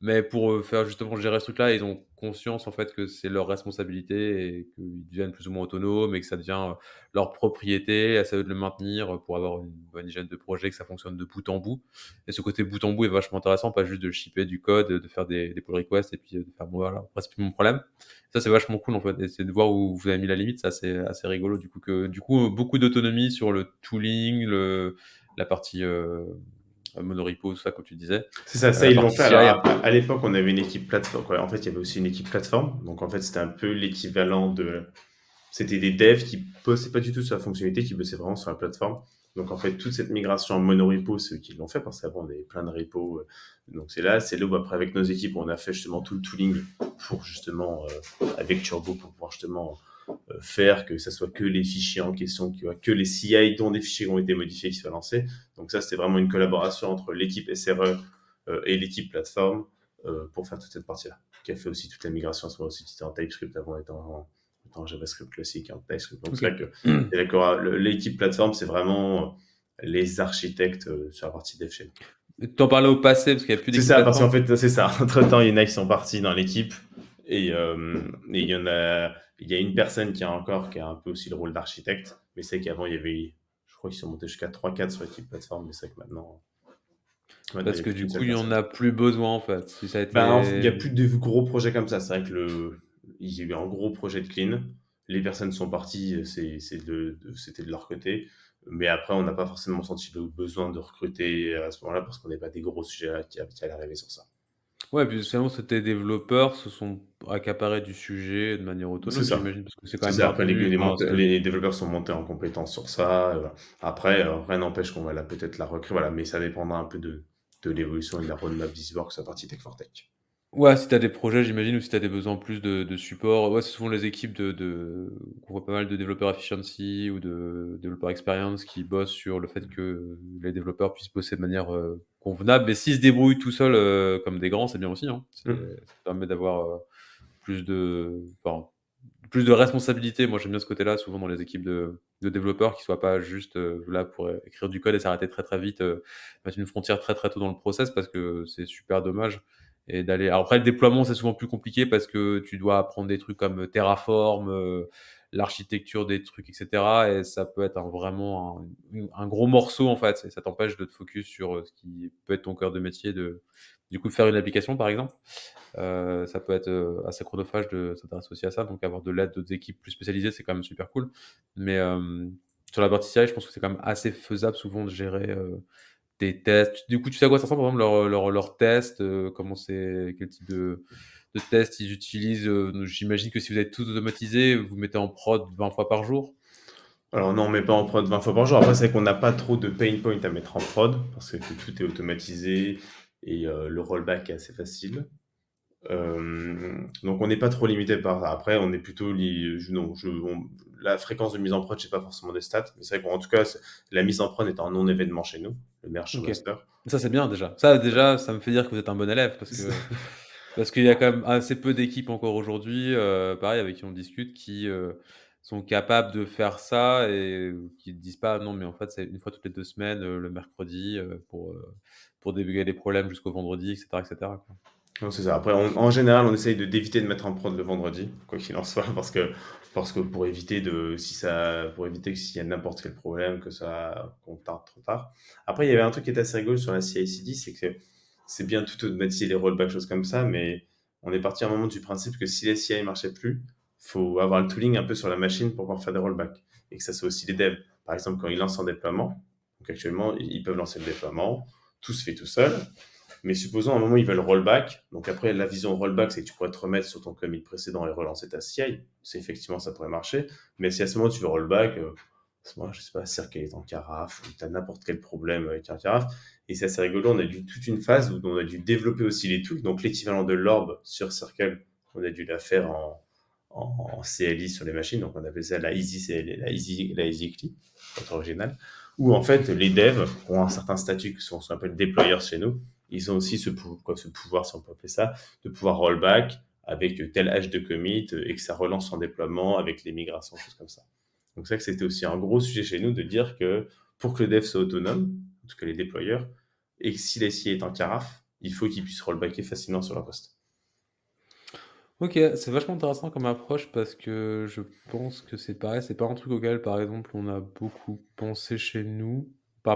Mais pour faire justement gérer ce truc-là, ils ont conscience en fait que c'est leur responsabilité et qu'ils deviennent plus ou moins autonomes et que ça devient leur propriété, à eux de le maintenir pour avoir une bonne hygiène de projet, que ça fonctionne de bout en bout. Et ce côté bout en bout est vachement intéressant, pas juste de shipper du code, de faire des pull requests et puis de faire bon, voilà, après c'est plus mon problème. Ça c'est vachement cool en fait, et c'est de voir où vous avez mis la limite, ça c'est assez rigolo du coup beaucoup d'autonomie sur le tooling, la partie monorepo, tout ça comme tu disais. C'est ça, ça La ils l'ont partie fait. CI Alors un peu. à l'époque, on avait une équipe plateforme, quoi. En fait, il y avait aussi une équipe plateforme. Donc en fait, c'était un peu l'équivalent de. C'était des devs qui bossaient pas du tout sur la fonctionnalité, qui bossaient vraiment sur la plateforme. Donc en fait, toute cette migration en monorepo, c'est eux qui l'ont fait parce qu'avant, on avait plein de repos. Donc c'est là où après, avec nos équipes, on a fait justement tout le tooling pour justement, avec Turbo, pour pouvoir justement faire que ça soit que les fichiers en question, que les CI dont des fichiers ont été modifiés qui soient lancés. Donc ça, c'était vraiment une collaboration entre l'équipe SRE et l'équipe plateforme pour faire toute cette partie-là, qui a fait aussi toute la migration. À ce moment aussi, c'était en TypeScript avant étant en JavaScript classique, en TypeScript. Donc c'est Ok. là que c'est d'accord. L'équipe plateforme, c'est vraiment les architectes sur la partie dev chez nous. T'en parlais au passé parce qu'il n'y a plus C'est d'équipe ça, parce qu'en plateforme. fait, c'est ça. Entre-temps, il y en a qui sont partis dans l'équipe et il y a une personne qui a un peu aussi le rôle d'architecte, mais c'est qu'avant, il y avait, je crois qu'ils sont montés jusqu'à 3-4 sur l'équipe plateforme, mais c'est que maintenant, il Parce n'y a que plus du qu'une coup, seule il y en personne. a plus besoin en fait. Si ça a Ben, il n'y été. a plus de gros projets comme ça. C'est vrai que il y a eu un gros projet de clean. Les personnes sont parties, c'était de leur côté. Mais après, on n'a pas forcément senti le besoin de recruter à ce moment-là parce qu'on n'est pas des gros sujets qui allaient arriver sur ça. Ouais, puis finalement, c'était développeurs se sont accaparés du sujet de manière C'est autonome, ça. j'imagine, parce que c'est quand C'est même ça. Après, maintenu. Enfin, les développeurs sont montés en compétence sur ça. Après, rien n'empêche qu'on va peut-être la recruter. Voilà, mais ça dépendra un peu de l'évolution et de la roadmap d'Easyworks à partie Tech for Tech. Ouais, si tu as des projets, j'imagine, ou si tu as des besoins plus de support. Ouais, c'est souvent les équipes on voit pas mal de développeurs efficiency ou de développeurs experience qui bossent sur le fait que les développeurs puissent bosser de manière, convenable. Mais s'ils se débrouillent tout seuls, comme des grands, c'est bien aussi, hein. Mmh. Ça permet d'avoir, plus de enfin, plus de responsabilité. Moi, j'aime bien ce côté-là, souvent dans les équipes de développeurs qui soient pas juste, là pour, écrire du code et s'arrêter très, très vite, mettre une frontière très, très tôt dans le process parce que c'est super dommage et d'aller alors après le déploiement, c'est souvent plus compliqué parce que tu dois apprendre des trucs comme, Terraform, l'architecture des trucs et cetera et ça peut être vraiment un gros morceau, en fait et ça t'empêche de te focus sur, ce qui peut être ton cœur de métier de du coup, de faire une application, par exemple. Ça peut être, assez chronophage de s'intéresser aussi à ça, donc avoir de l'aide d'autres équipes plus spécialisées, c'est quand même super cool. Mais, sur la partie CI, je pense que c'est quand même assez faisable souvent de gérer, des tests. Du coup, tu sais à quoi ça ressemble, par exemple, leurs tests, comment c'est quel type de tests ils utilisent? J'imagine que si vous avez tout automatisé, vous mettez en prod 20 fois par jour? Alors non, on met pas en prod 20 fois par jour. Après, c'est qu'on n'a pas trop de pain point à mettre en prod parce que tout est automatisé et le rollback est assez facile. Donc on n'est pas trop limité par ça. Après, on est plutôt non, la fréquence de mise en prod, j'ai pas forcément des stats, mais c'est vrai qu'en tout cas, la mise en prod est un non-événement chez nous, le merge sur OK. master. Ça, c'est bien déjà. Ça déjà, ça me fait dire que vous êtes un bon élève parce qu'il y a quand même assez peu d'équipes encore aujourd'hui, pareil avec qui on discute, qui, sont capables de faire ça et qui ne disent pas: «Non, mais en fait, c'est une fois toutes les 2 semaines, le mercredi, pour débugger les problèmes jusqu'au vendredi» et cetera, quoi. Non, c'est ça. Après, en général, on essaye d'éviter de mettre en prod le vendredi, quoi qu'il en soit, parce que pour éviter que s'il y a n'importe quel problème, qu'on tarde trop tard. Après, il y avait un truc qui était assez rigolo sur la CI/CD, c'est que c'est bien tout automatiser les rollbacks, choses comme ça, mais on est parti à un moment du principe que si les CI ne marchaient plus, faut avoir le tooling un peu sur la machine pour pouvoir faire des rollbacks. Et que ça soit aussi les devs. Par exemple, quand ils lancent un déploiement, donc actuellement, ils peuvent lancer le déploiement, tout se fait tout seul, mais supposons à un moment ils veulent rollback. Donc après, la vision rollback, c'est que tu pourrais te remettre sur ton commit précédent et relancer ta CI. C'est effectivement, ça pourrait marcher. Mais si à ce moment tu veux rollback, moi, je sais pas, Circle est en carafe, ou tu as n'importe quel problème avec un carafe. Et c'est assez rigolo, on a dû toute une phase où on a dû développer aussi les tools. Donc l'équivalent de l'orb sur Circle, on a dû la faire en CLI sur les machines. Donc on appelle ça la Easy CLI, la Easy CLI, notre original. Où en fait, les devs ont un certain statut qui sont ce qu'on appelle deployers chez nous. Ils ont aussi ce pouvoir, si on peut appeler ça, de pouvoir rollback avec tel âge de commit et que ça relance son déploiement avec les migrations, choses comme ça. Donc ça, que c'était aussi un gros sujet chez nous de dire que pour que le dev soit autonome, en tout cas les déployeurs, et que si l'SI est en carafe, il faut qu'ils puissent rollbacker facilement sur leur poste. OK, c'est vachement intéressant comme approche parce que je pense que c'est pareil, c'est pas un truc auquel, par exemple, on a beaucoup pensé chez nous. On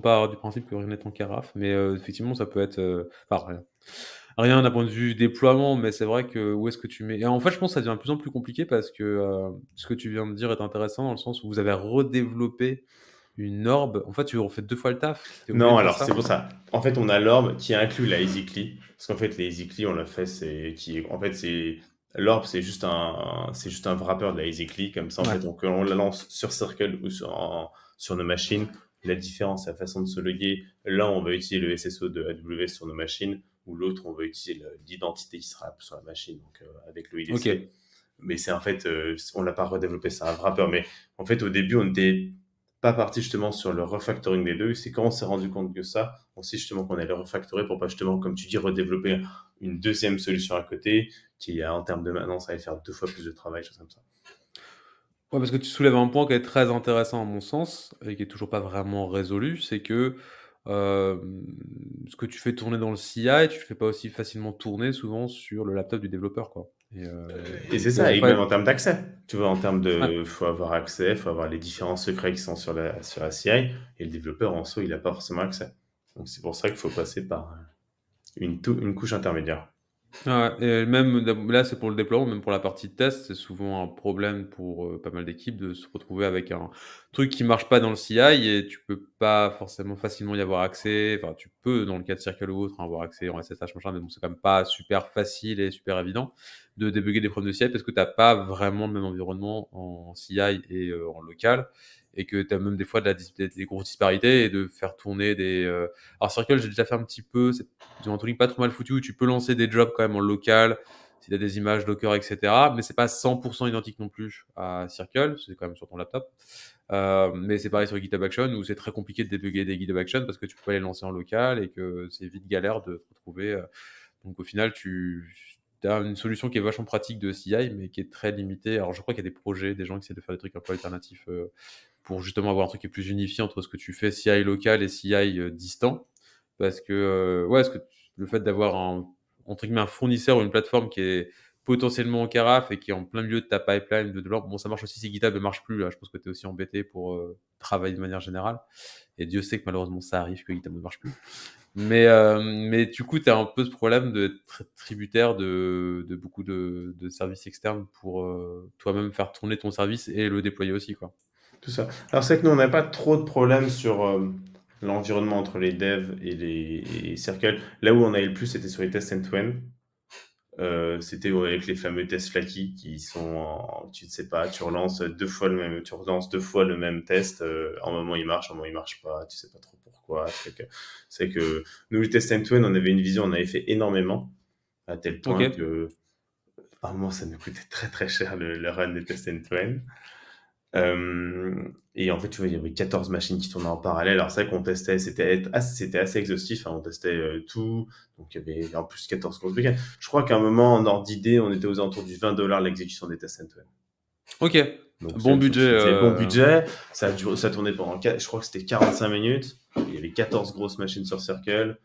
part du principe que rien n'est en carafe, mais effectivement, ça peut être, enfin rien d'un point de vue déploiement, mais c'est vrai que où est-ce que tu mets et en fait, je pense que ça devient de plus en plus compliqué parce que, ce que tu viens de dire est intéressant dans le sens où vous avez redéveloppé une orb. En fait, tu refais 2 fois le taf. Tu es obligé Non, de faire alors ça? c'est pour ça. En fait, on a l'orb qui inclut la EasyCli. Parce qu'en fait, les EasyCli, on l'a fait, en fait, l'orb, c'est juste un wrapper de la EasyCli. Comme ça, en Ouais. fait, quand on la lance sur Circle ou sur nos machines, la différence, c'est la façon de se loguer. Là, on va utiliser le SSO de AWS sur nos machines, ou l'autre, on va utiliser l'identité qui sera sur la machine, donc avec le IDC. OK. Mais c'est en fait, on l'a pas redéveloppé, c'est un wrapper. Mais en fait, au début, on n'était pas parti justement sur le refactoring des deux. C'est quand on s'est rendu compte que ça, on sait justement qu'on allait refactorer pour pas justement, comme tu dis, redévelopper une deuxième solution à côté qui, en termes de maintenance, allait faire 2 fois plus de travail, choses comme ça. Ouais, parce que tu soulèves un point qui est très intéressant à mon sens et qui est toujours pas vraiment résolu, c'est que, ce que tu fais tourner dans le CI, tu le fais pas aussi facilement tourner souvent sur le laptop du développeur, quoi Et c'est et ça, qu'en et fait même en termes d'accès. Tu vois, en termes ouais. de, faut avoir accès, faut avoir les différents secrets qui sont sur la CI, et le développeur en soi, il n'a pas forcément accès. Donc c'est pour ça qu'il faut passer par une couche intermédiaire. Ouais et même là, c'est pour le déploiement, même pour la partie test, c'est souvent un problème pour, pas mal d'équipes de se retrouver avec un truc qui marche pas dans le CI et tu peux pas forcément facilement y avoir accès. Enfin, tu peux, dans le cas de Circle ou autre, hein, avoir accès en SSH machin, mais bon, c'est quand même pas super facile et super évident de débugger des problèmes de CI parce que tu as pas vraiment le même environnement en CI et en local et que tu as même des fois des grosses disparités et de faire tourner des. Alors, Circle, j'ai déjà fait un petit peu. Ils ont un truc pas trop mal foutu où tu peux lancer des jobs quand même en local si tu as des images Docker, etc. Mais c'est pas 100% identique non plus à Circle, c'est quand même sur ton laptop. Mais c'est pareil sur GitHub Action où c'est très compliqué de débugger des GitHub Action parce que tu peux pas les lancer en local et que c'est vite galère de te retrouver. Donc au final, tu as une solution qui est vachement pratique de CI, mais qui est très limitée. Alors je crois qu'il y a des projets, des gens qui essaient de faire des trucs un peu alternatifs pour justement avoir un truc qui est plus unifié entre ce que tu fais CI local et CI distant. Parce que, le fait d'avoir entre guillemets, un fournisseur ou une plateforme qui est potentiellement en carafe et qui est en plein milieu de ta pipeline de l'ordre. Bon, ça marche aussi si GitHub ne marche plus. Là. Je pense que tu es aussi embêté pour travailler de manière générale. Et Dieu sait que malheureusement, ça arrive que GitHub ne marche plus. Mais du coup, tu as un peu ce problème d'être tributaire de beaucoup de services externes pour toi-même faire tourner ton service et le déployer aussi, quoi. Tout ça. Alors c'est que nous, on n'a pas trop de problèmes sur l'environnement entre les devs et les circles. Là où on a eu le plus, c'était sur les tests end-to-end. C'était avec les fameux tests Flaky qui sont, tu ne sais pas, tu relances deux fois le même test. Un moment il marche, un moment il marche pas. Tu sais pas trop pourquoi. C'est que nous, les tests end-to-end, on avait une vision, on avait fait énormément à tel Ok. point que à un moment ça nous coûtait très très cher le run des tests end-to-end. Et en fait, tu vois, il y avait 14 machines qui tournaient en parallèle. Alors, c'est vrai qu'on testait, c'était assez exhaustif, hein, on testait tout. Donc, il y avait en plus 14 grosses briques. Je crois qu'à un moment, en ordre d'idée, on était aux alentours du $20 l'exécution des tests end-to-end. Ok. Donc, c'est Bon un truc budget. qui faisait bon budget. Ça tournait pendant, je crois que c'était 45 minutes. Il y avait 14 grosses machines sur Circle.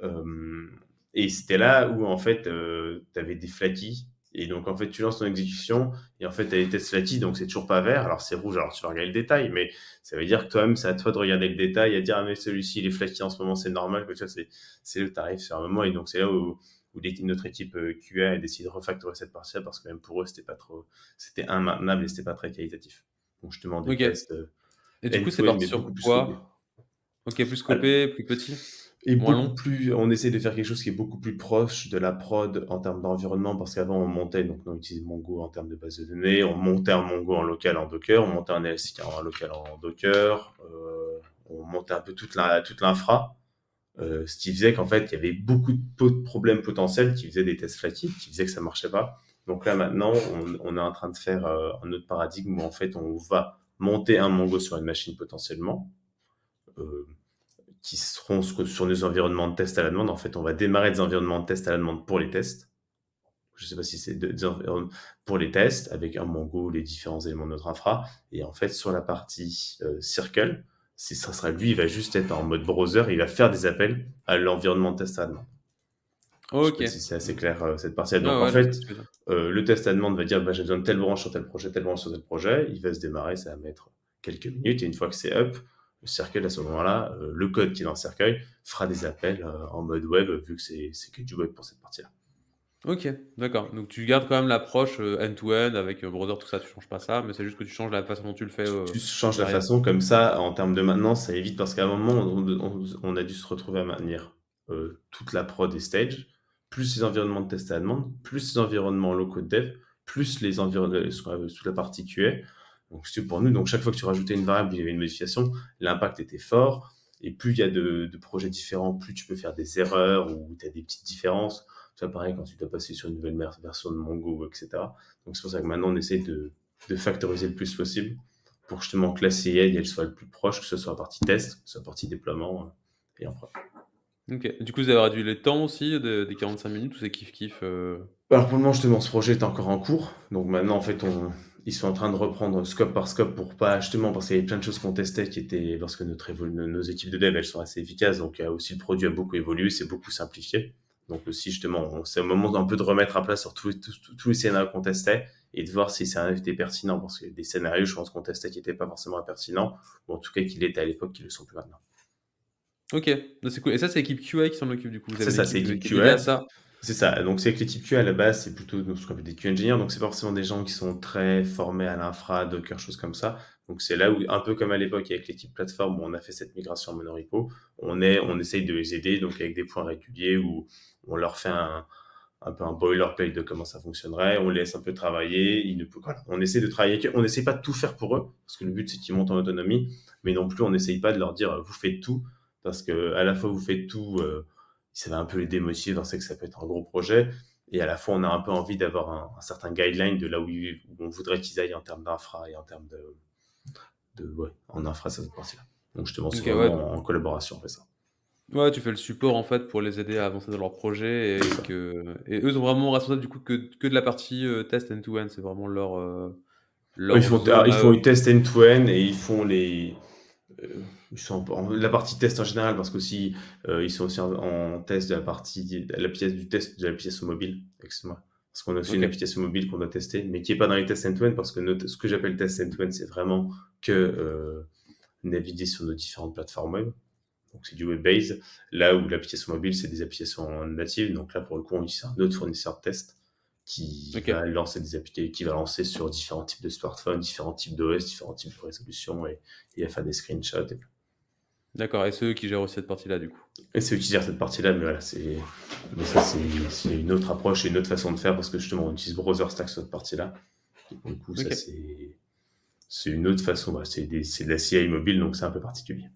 Euh, et c'était là où, en fait, tu avais des flaky. Et donc, en fait, tu lances ton exécution et en fait, tu as des tests flaky, donc c'est toujours pas vert. Alors, c'est rouge, alors tu vas regarder le détail, mais ça veut dire que toi-même, c'est à toi de regarder le détail et à dire, ah, mais celui-ci, il est flaky en ce moment, c'est normal. Que tu vois, c'est le tarif sur un moment. Et donc, c'est là où notre équipe QA a décidé de refactorer cette partie-là parce que même pour eux, c'était immaintenable et c'était pas très qualitatif. Donc, justement, des Ok. tests Et du coup, c'est end-to-end, parti mais beaucoup sur plus scopés. quoi? Ok, plus scopé, plus petit, Et moins beaucoup long. plus, on essaie de faire quelque chose qui est beaucoup plus proche de la prod en termes d'environnement, parce qu'avant on montait, donc on utilise Mongo en termes de base de données, on montait un Mongo en local en Docker, on montait un ELSIK en local en Docker, on montait un peu toute l'infra, ce qui faisait qu'en fait il y avait beaucoup de problèmes potentiels qui faisaient des tests flaky, qui faisaient que ça marchait pas. Donc là maintenant on est en train de faire un autre paradigme où en fait on va monter un Mongo sur une machine potentiellement, euh, qui seront sur des environnements de test à la demande. En fait, on va démarrer des environnements de test à la demande pour les tests. Je ne sais pas si c'est des environnements pour les tests avec un Mongo, les différents éléments de notre infra. Et en fait, sur la partie Circle, ça sera lui, il va juste être en mode browser, il va faire des appels à l'environnement de test à la demande. Je ne sais Ok. pas si c'est assez clair cette partie-là. Donc Ah en ouais, je vois ce fait, que tu veux dire. le test à demande va dire bah, j'ai besoin de telle branche sur tel projet, telle branche sur tel projet. Il va se démarrer, ça va mettre quelques minutes. Et une fois que c'est up, le cercueil à ce moment-là, le code qui est dans le cercueil fera des appels en mode web, vu que c'est que du web pour cette partie-là. Ok, d'accord. Donc tu gardes quand même l'approche end-to-end avec browser, tout ça, tu changes pas ça, mais c'est juste que tu changes la façon dont tu le fais Tu changes la derrière. façon comme ça, en termes de maintenance, ça évite parce qu'à un moment, on a dû se retrouver à maintenir toute la prod et stage, plus les environnements de test à la demande, plus les environnements locaux de dev, plus les environnements sous la partie QA. Donc, c'est pour nous. Donc, chaque fois que tu rajoutais une variable, il y avait une modification, l'impact était fort. Et plus il y a de projets différents, plus tu peux faire des erreurs ou tu as des petites différences. Ça, pareil, quand tu dois passer sur une nouvelle version de Mongo, etc. Donc, c'est pour ça que maintenant, on essaie de factoriser le plus possible pour justement que la CI elle soit le plus proche, que ce soit en partie test, que ce soit en partie déploiement et en prod. Ok. Du coup, vous avez réduit les temps aussi des 45 minutes ou c'est kiff-kiff Alors pour le moment, justement, ce projet est encore en cours. Donc maintenant, en fait, ils sont en train de reprendre scope par scope pour pas, justement, parce qu'il y avait plein de choses qu'on testait qui étaient, lorsque nos équipes de dev, elles sont assez efficaces. Donc aussi, le produit a beaucoup évolué, c'est beaucoup simplifié. Donc aussi, justement, c'est un moment un peu de remettre à plat sur tous les scénarios qu'on testait et de voir si c'est un était pertinent. Parce que des scénarios, je pense qu'on testait qui n'étaient pas forcément pertinents, ou en tout cas qui l'étaient à l'époque, qui ne le sont plus maintenant. Ok, bah, c'est cool. Et ça, c'est l'équipe QA qui s'en occupe du coup. Vous C'est avez une ça, équipe c'est qui l'équipe est dédiée à QA. ça. C'est ça. Donc, c'est avec l'équipe QA à la base, c'est plutôt ce qu'on appelle des QA engineers. Donc, c'est pas forcément des gens qui sont très formés à l'infra, Docker, choses comme ça. Donc, c'est là où, un peu comme à l'époque avec l'équipe plateforme où on a fait cette migration en monorepo, on essaye de les aider, donc avec des points réguliers où on leur fait un peu un boilerplate de comment ça fonctionnerait. On laisse un peu travailler. Voilà. On essaie de travailler avec eux. On n'essaie pas de tout faire pour eux, parce que le but, c'est qu'ils montent en autonomie. Mais non plus, on n'essaye pas de leur dire, vous faites tout, parce que à la fois, vous faites tout, ça va un peu les démotiver, on sait que ça peut être un gros projet. Et à la fois, on a un peu envie d'avoir un certain guideline de là où on voudrait qu'ils aillent en termes d'infra et en termes ouais, en infra, cette partie-là. Donc, justement, c'est OK, ouais, donc vraiment en collaboration, on fait ça. ouais, tu fais le support, en fait, pour les aider à avancer dans leur projet et eux sont vraiment responsables, du coup, que de la partie, test end to end. C'est vraiment Ouais, leur zone ils à font eux. les tests end-to-end et ils font ils sont la partie test en général parce qu'aussi, ils sont aussi en test la pièce du test de l'application mobile, excuse-moi. Parce qu'on a aussi une OK, application mobile qu'on doit tester, mais qui est pas dans les tests end-to-end parce que ce que j'appelle test end-to-end, c'est vraiment que, naviguer sur nos différentes plateformes web. Donc c'est du web-based. Là où l'application mobile, c'est des applications natives. Donc là, pour le coup, on utilise un autre fournisseur de test OK. qui va lancer sur différents types de smartphones, différents types d'OS, différents types de résolution et à faire des screenshots. D'accord et c'est eux qui gèrent aussi cette partie-là, du coup? Et c'est eux qui gèrent cette partie-là, mais voilà, mais ça, c'est une autre approche et une autre façon de faire parce que justement, on utilise Browser Stack sur cette partie-là. Et pour le coup, ça, OK. c'est une autre façon. Voilà, c'est de la CI mobile, donc c'est un peu particulier.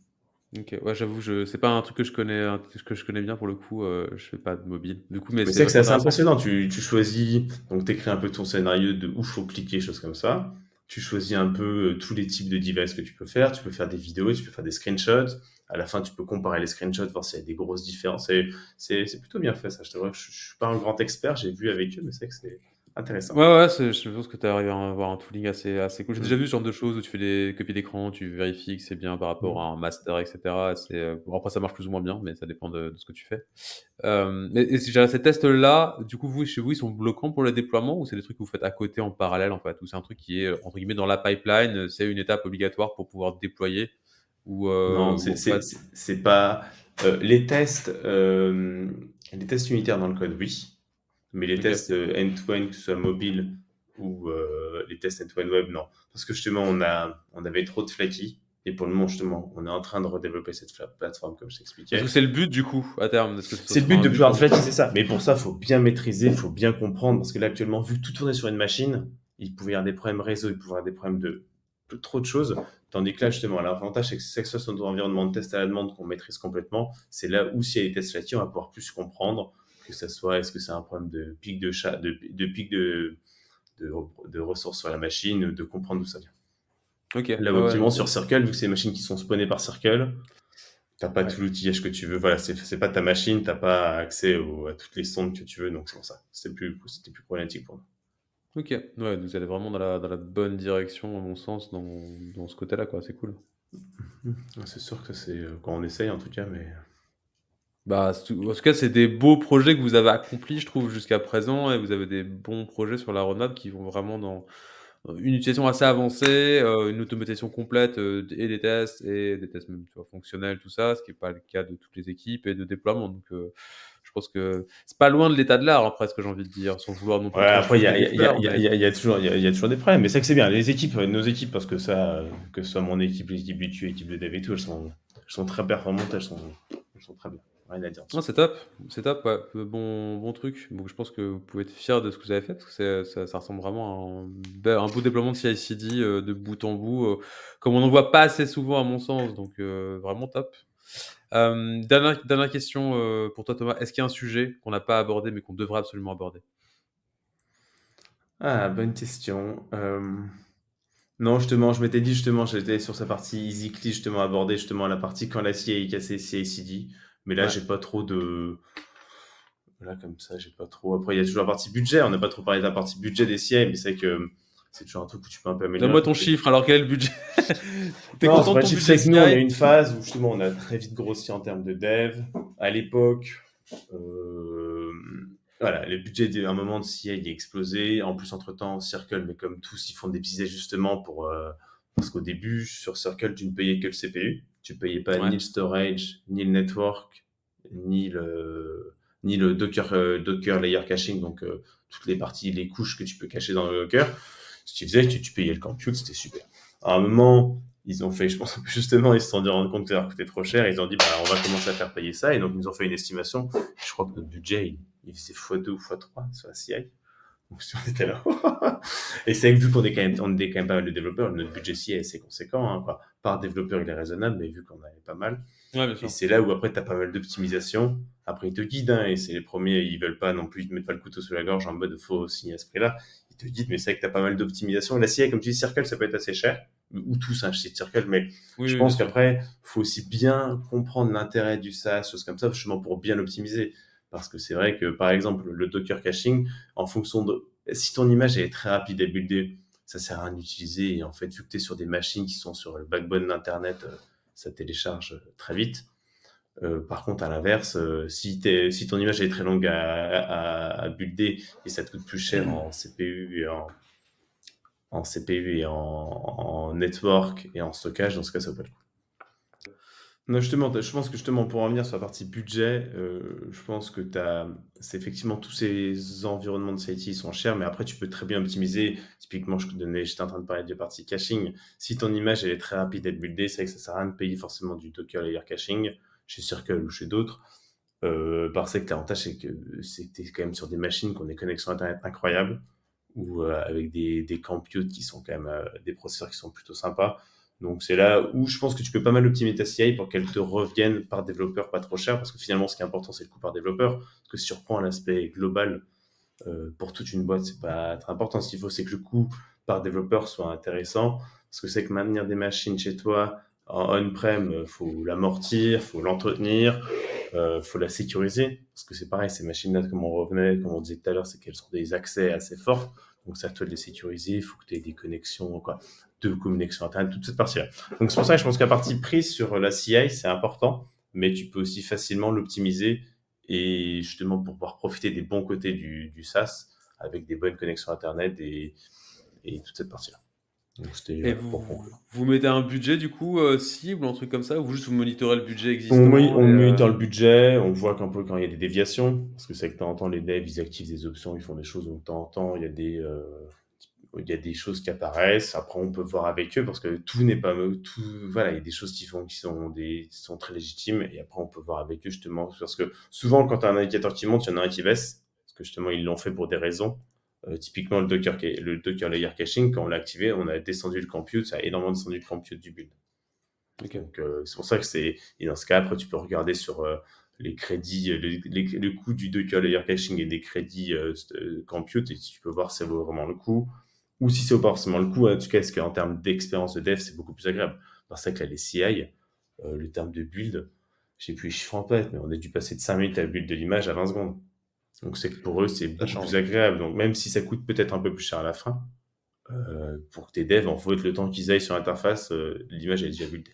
OK. Ouais, j'avoue, c'est pas un truc que je connais, que je connais bien pour le coup, je fais pas de mobile. Du coup, mais Mais c'est c'est vrai que c'est vachement assez intéressant. impressionnant. Tu choisis, donc tu écris un peu ton scénario de où faut cliquer, choses comme ça. Tu choisis un peu tous les types de devices que tu peux faire. Tu peux faire des vidéos, tu peux faire des screenshots. À la fin, tu peux comparer les screenshots, voir s'il y a des grosses différences. C'est plutôt bien fait, ça. Je t'avoue que je suis pas un grand expert, j'ai vu avec eux, mais c'est vrai que c'est intéressant. Ouais, ouais, je pense que tu arrives à avoir un tooling assez cool. J'ai déjà Mm. vu ce genre de choses où tu fais des copies d'écran, tu vérifies que c'est bien par rapport Mm. à un master et cetera. Bon après ça marche plus ou moins bien, mais ça dépend de ce que tu fais. Et si j'ai ces tests-là, du coup, chez vous, ils sont bloquants pour le déploiement ou c'est des trucs que vous faites à côté en parallèle, en fait? Ou c'est un truc qui est, entre guillemets «dans la pipeline», c'est une étape obligatoire pour pouvoir déployer Non, ou en fait c'est pas les tests unitaires dans le code, oui. Mais les OK. tests end-to-end, que ce soit mobile ou les tests end-to-end web, non. Parce que justement, on avait trop de flaky. Et pour le moment, justement, on est en train de redévelopper cette plateforme, comme je Parce que t'expliquais. c'est le but, du coup, à terme? Est-ce que ce C'est le sera but un de but pouvoir pour de vous? flaky, c'est ça. Mais pour ça, il faut bien maîtriser, il faut bien comprendre. Parce que là, actuellement, vu que tout tournait sur une machine, il pouvait y avoir des problèmes réseau, il pouvait y avoir des problèmes de trop de choses. Tandis que là, justement, l'avantage, c'est que ce soit notre environnement de test à la demande qu'on maîtrise complètement. C'est là où, s'il y a des tests flaky, on va pouvoir plus comprendre que ça soit, est-ce que c'est un problème de pic de chat, de pic de, de ressources sur la machine, de comprendre d'où ça vient. OK. Là, Ouais, ouais, optimement, donc sur Circle, vu que c'est des machines qui sont spawnées par Circle, t'as pas ouais. tout l'outillage que tu veux. Voilà, c'est pas ta machine, t'as pas accès à toutes les sondes que tu veux, donc c'est pour ça. C'était plus problématique pour nous. OK. Ouais, vous allez vraiment dans la bonne direction, à mon sens, dans ce côté-là, quoi. C'est cool. Ouais, c'est sûr que c'est quand on essaye en tout cas, mais Bah, en tout cas, c'est des beaux projets que vous avez accomplis, je trouve, jusqu'à présent et vous avez des bons projets sur la roadmap qui vont vraiment dans une utilisation assez avancée, une automatisation complète, et des tests même, tu vois, fonctionnels, tout ça, ce qui est pas le cas de toutes les équipes et de déploiement donc je pense que c'est pas loin de l'état de l'art, hein, presque, j'ai envie de dire, sans vouloir non ouais, plus trop après jeter des fleurs, mais il y a toujours il y a toujours des problèmes, mais c'est que c'est bien. Les équipes, nos équipes, parce que ça, que ce soit mon équipe, l'équipe BQ, l'équipe de dev et tout, elles sont très performantes, elles sont très bien. Rien à dire non, dessus. c'est top, ouais, bon truc. Donc je pense que vous pouvez être fiers de ce que vous avez fait parce que ça ressemble vraiment à un beau déploiement de CI/CD, de bout en bout, comme on n'en voit pas assez souvent à mon sens, donc vraiment top. Dernière question, pour toi Thomas. Est-ce qu'il y a un sujet qu'on n'a pas abordé mais qu'on devrait absolument aborder? Ah, bonne question. Non, justement, je m'étais dit justement, j'étais sur sa partie EasyCli justement aborder justement la partie quand la scie est cassée, CI/CD. Mais là, Ouais. j'ai pas trop de là comme ça, j'ai pas trop. Après, il y a toujours la partie budget. On n'a pas trop parlé de la partie budget des CI, mais c'est vrai que c'est toujours un truc où tu peux un peu améliorer. Donne-moi ton chiffre alors, quel est le budget? Tu es Non, c'est content de pas le ton chiffre, budget c'est que nous, on a CI? eu une phase où justement, on a très vite grossi en termes de dev. À l'époque, euh, voilà, le budget d'un moment de CI il est explosé. En plus, entre-temps, Circle, mais comme tous, ils font des petits ajustements parce qu'au début, sur Circle, tu ne payais que le CPU. Tu payais pas ni Ouais. le storage, ni le network, ni le Docker layer caching, donc toutes les parties, les couches que tu peux cacher dans le Docker. Ce qui faisait que tu payais le compute, c'était super. À un moment, ils ont fait, je pense, justement, ils se sont rendu compte que ça leur coûtait trop cher. Ils ont dit, bah, on va commencer à faire payer ça. Et donc, ils nous ont fait une estimation. Je crois que notre budget, il faisait x2 ou x3 sur la CI. Donc, on était là. Et c'est que vu on est quand même pas mal de développeurs, notre budget CI est assez conséquent, hein, quoi. Par développeur, il est raisonnable, mais vu qu'on avait pas mal. Ouais, bien Et sûr. c'est là où après, tu as pas mal d'optimisation. Après, ils te guident, hein, et c'est les premiers, ils veulent pas non plus, ils te mettent pas le couteau sous la gorge en mode faut signer à ce prix-là. Ils te guident, mais c'est vrai que tu as pas mal d'optimisation. La CI, comme tu dis, Circle, ça peut être assez cher, ou tous, hein, chez Circle, mais Oui, je oui, bien pense sûr. qu'après, faut aussi bien comprendre l'intérêt du SaaS, choses comme ça, justement pour bien optimiser. Parce que c'est vrai que, par exemple, le Docker caching, en fonction de, si ton image elle est très rapide à builder, ça sert à rien d'utiliser. Et en fait, vu que tu es sur des machines qui sont sur le backbone d'Internet, ça télécharge très vite. Par contre, à l'inverse, si ton image est très longue à builder et ça te coûte plus cher en CPU et en network et en stockage, dans ce cas, ça vaut pas le coup. Non, justement, je pense que justement, pour en venir sur la partie budget, je pense que c'est effectivement tous ces environnements de CIT sont chers, mais après, tu peux très bien optimiser. Typiquement, j'étais en train de parler de la partie caching. Si ton image, elle est très rapide à être buildée, c'est vrai que ça sert à rien de payer forcément du Docker Layer Caching chez Circle ou chez d'autres. Parce que l'avantage, c'est que c'était quand même sur des machines qui ont des connexions Internet incroyables ou avec des computes qui sont quand même des processeurs qui sont plutôt sympas. Donc c'est là où je pense que tu peux pas mal optimiser ta CI pour qu'elle te revienne par développeur pas trop cher, parce que finalement ce qui est important c'est le coût par développeur, parce que si tu reprends l'aspect global pour toute une boîte c'est pas très important. Ce qu'il faut c'est que le coût par développeur soit intéressant, parce que c'est que maintenir des machines chez toi en on-prem, faut l'amortir, faut l'entretenir, faut la sécuriser, parce que c'est pareil, ces machines-là, comme on disait tout à l'heure, c'est qu'elles ont des accès assez forts, donc c'est à toi de les sécuriser, il faut que tu aies des connexions, quoi, de connexions Internet, toute cette partie-là. Donc c'est pour ça que je pense que la partie prise sur la CI, c'est important, mais tu peux aussi facilement l'optimiser, et justement pour pouvoir profiter des bons côtés du SaaS, avec des bonnes connexions Internet et toute cette partie-là. Donc c'était, Et voilà, pour conclure. vous mettez un budget du coup, cible, un truc comme ça? Ou juste vous monitorez le budget existant On et monitor le budget, on voit qu'un peu quand il y a des déviations, parce que c'est que de temps en temps, les devs, ils activent des options, ils font des choses, donc de temps en temps, il y a des choses qui apparaissent. Après, on peut voir avec eux, parce que tout n'est pas, tout, voilà, il y a des choses qui font, qui sont très légitimes, et après, on peut voir avec eux, justement, parce que souvent, quand tu as un indicateur qui monte, il y en a un qui baisse, parce que justement, ils l'ont fait pour des raisons. Typiquement, le Docker Layer Caching, quand on l'a activé, on a descendu le compute, ça a énormément descendu le compute du build. OK. Donc, c'est pour ça que c'est. Et dans ce cas, après, tu peux regarder sur les crédits, le coût du Docker Layer Caching et des crédits compute, et tu peux voir si ça vaut vraiment le coup. Ou si c'est pas forcément le coup, en tout cas, est-ce qu'en termes d'expérience de dev, c'est beaucoup plus agréable. Parce que là, les CI, le terme de build, je sais plus les chiffres en tête, mais on a dû passer de 5 minutes à build de l'image à 20 secondes. Donc, c'est que pour eux, c'est Ça beaucoup plus change. agréable. Donc, même si ça coûte peut-être un peu plus cher à la fin, pour que tes devs, en fait, le temps qu'ils aillent sur l'interface, l'image est déjà buildée.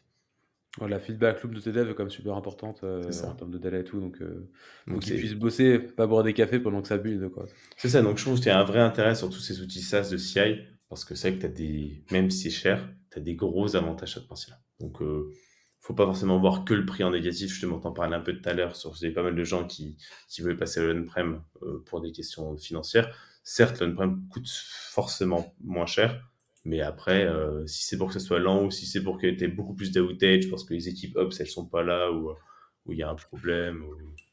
Ouais, la feedback loop de tes devs est quand même super importante, C'est en ça. termes de délai et tout, donc faut Donc qu'ils puissent c'est bosser, pas boire des cafés pendant que ça build, quoi. c'est ça, donc je trouve qu'il y a un vrai intérêt sur tous ces outils SaaS de CI, parce que c'est vrai que même si c'est cher, tu as des gros avantages sur cette partie-là. Donc faut pas forcément voir que le prix en négatif, justement, t'en parlais un peu tout à l'heure, il y a pas mal de gens qui veulent passer à l'on-prem pour des questions financières. Certes, l'on-prem coûte forcément moins cher, mais après, si c'est pour que ça soit lent ou si c'est pour que tu aies beaucoup plus d'outage parce que les équipes Ops, elles sont pas là ou il y a un problème.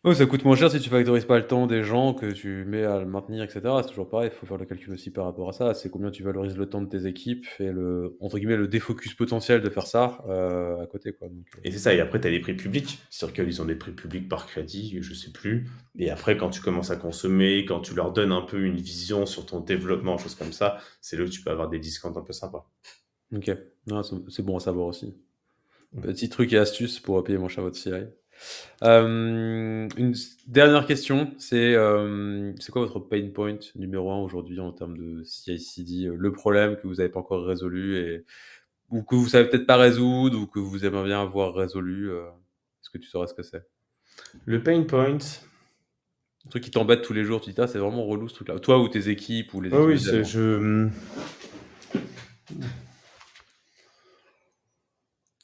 Ouais, ça coûte moins cher si tu factorises pas le temps des gens que tu mets à le maintenir et cetera. C'est toujours pareil, il faut faire le calcul aussi par rapport à ça. C'est combien tu valorises le temps de tes équipes et le entre guillemets «le défocus potentiel» de faire ça, à côté, quoi, donc Et c'est ça, et après, tu as des prix publics. Circle, ils ont des prix publics par crédit, je sais plus. Et après, quand tu commences à consommer, quand tu leur donnes un peu une vision sur ton développement, choses comme ça, c'est là où tu peux avoir des discounts un peu sympas. OK. Non, c'est bon à savoir aussi. Mm. Petit truc et astuce pour payer moins cher votre CI. Une dernière question, c'est quoi votre pain point numéro un aujourd'hui en termes de CI/CD? Le problème que vous n'avez pas encore résolu et ou que vous savez peut-être pas résoudre ou que vous aimeriez bien avoir résolu, est-ce que tu saurais ce que c'est? Le pain point, Un truc qui t'embête tous les jours, tu dis: «Ah, c'est vraiment relou ce truc-là». Toi ou tes équipes ou les oh équipes de oui, dev, hein.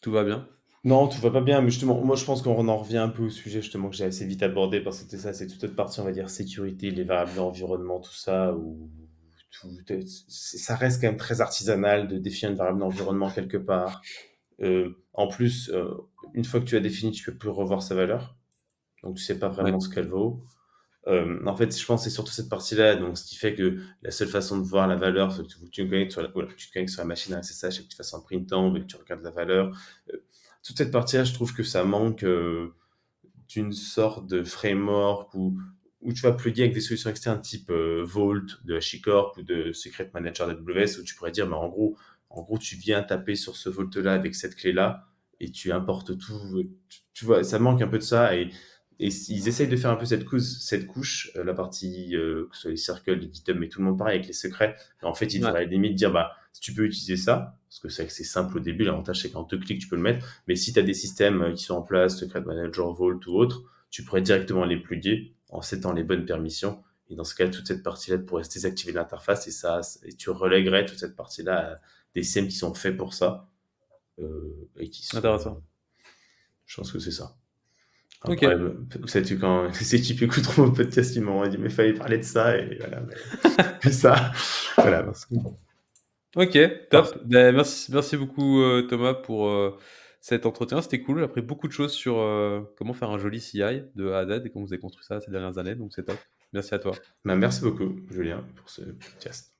Tout va bien? non, tout va pas bien, mais justement, moi je pense qu'on en revient un peu au sujet justement que j'ai assez vite abordé parce que c'était ça, c'est toute cette partie, on va dire, sécurité, les variables d'environnement, tout ça, où ça reste quand même très artisanal de définir une variable d'environnement quelque part. En plus, une fois que tu as défini, tu peux plus revoir sa valeur, donc tu sais pas Ouais. vraiment ce qu'elle vaut. En fait, je pense que c'est surtout cette partie-là, donc ce qui fait que la seule façon de voir la valeur, c'est que tu te connectes sur la voilà, tu te connectes sur la machine à SSH et que tu fasses un print en et que tu regardes la valeur. Toute cette partie-là, je trouve que ça manque, d'une sorte de framework où tu vas plugger avec des solutions externes type, Vault de HashiCorp ou de Secret Manager d'AWS où tu pourrais dire: «Mais en gros, tu viens taper sur ce Vault-là avec cette clé-là et tu importes tout», tu vois? Ça manque un peu de ça et ils essayent de faire un peu cette couche, la partie, que ce soit les circles, les GitHub, mais tout le monde pareil avec les secrets. En fait, ils Ouais. devraient limite dire: «Bah, si tu peux utiliser ça», parce que c'est vrai que c'est simple au début, l'avantage c'est qu'en 2 clics, tu peux le mettre, mais si tu as des systèmes qui sont en place, Secret Manager, Vault ou autre, tu pourrais directement les plugger en settant les bonnes permissions. Et dans ce cas, toute cette partie-là pourrait se désactiver de l'interface et tu relèguerais toute cette partie-là à des systèmes qui sont faits pour ça et qui sont. Intéressant. Je pense que c'est ça. Après, OK. peut-être que quand les équipes écouteront mon podcast, ils m'auront dit, mais fallait parler de ça, et voilà, mais ça, voilà, parce que OK, parfait. top. Ben merci beaucoup, Thomas pour, cet entretien. C'était cool. J'ai appris beaucoup de choses sur, comment faire un joli CI de A à Z et comment vous avez construit ça ces dernières années, donc c'est top. Merci à toi. Bah, merci beaucoup, Julien, pour ce podcast.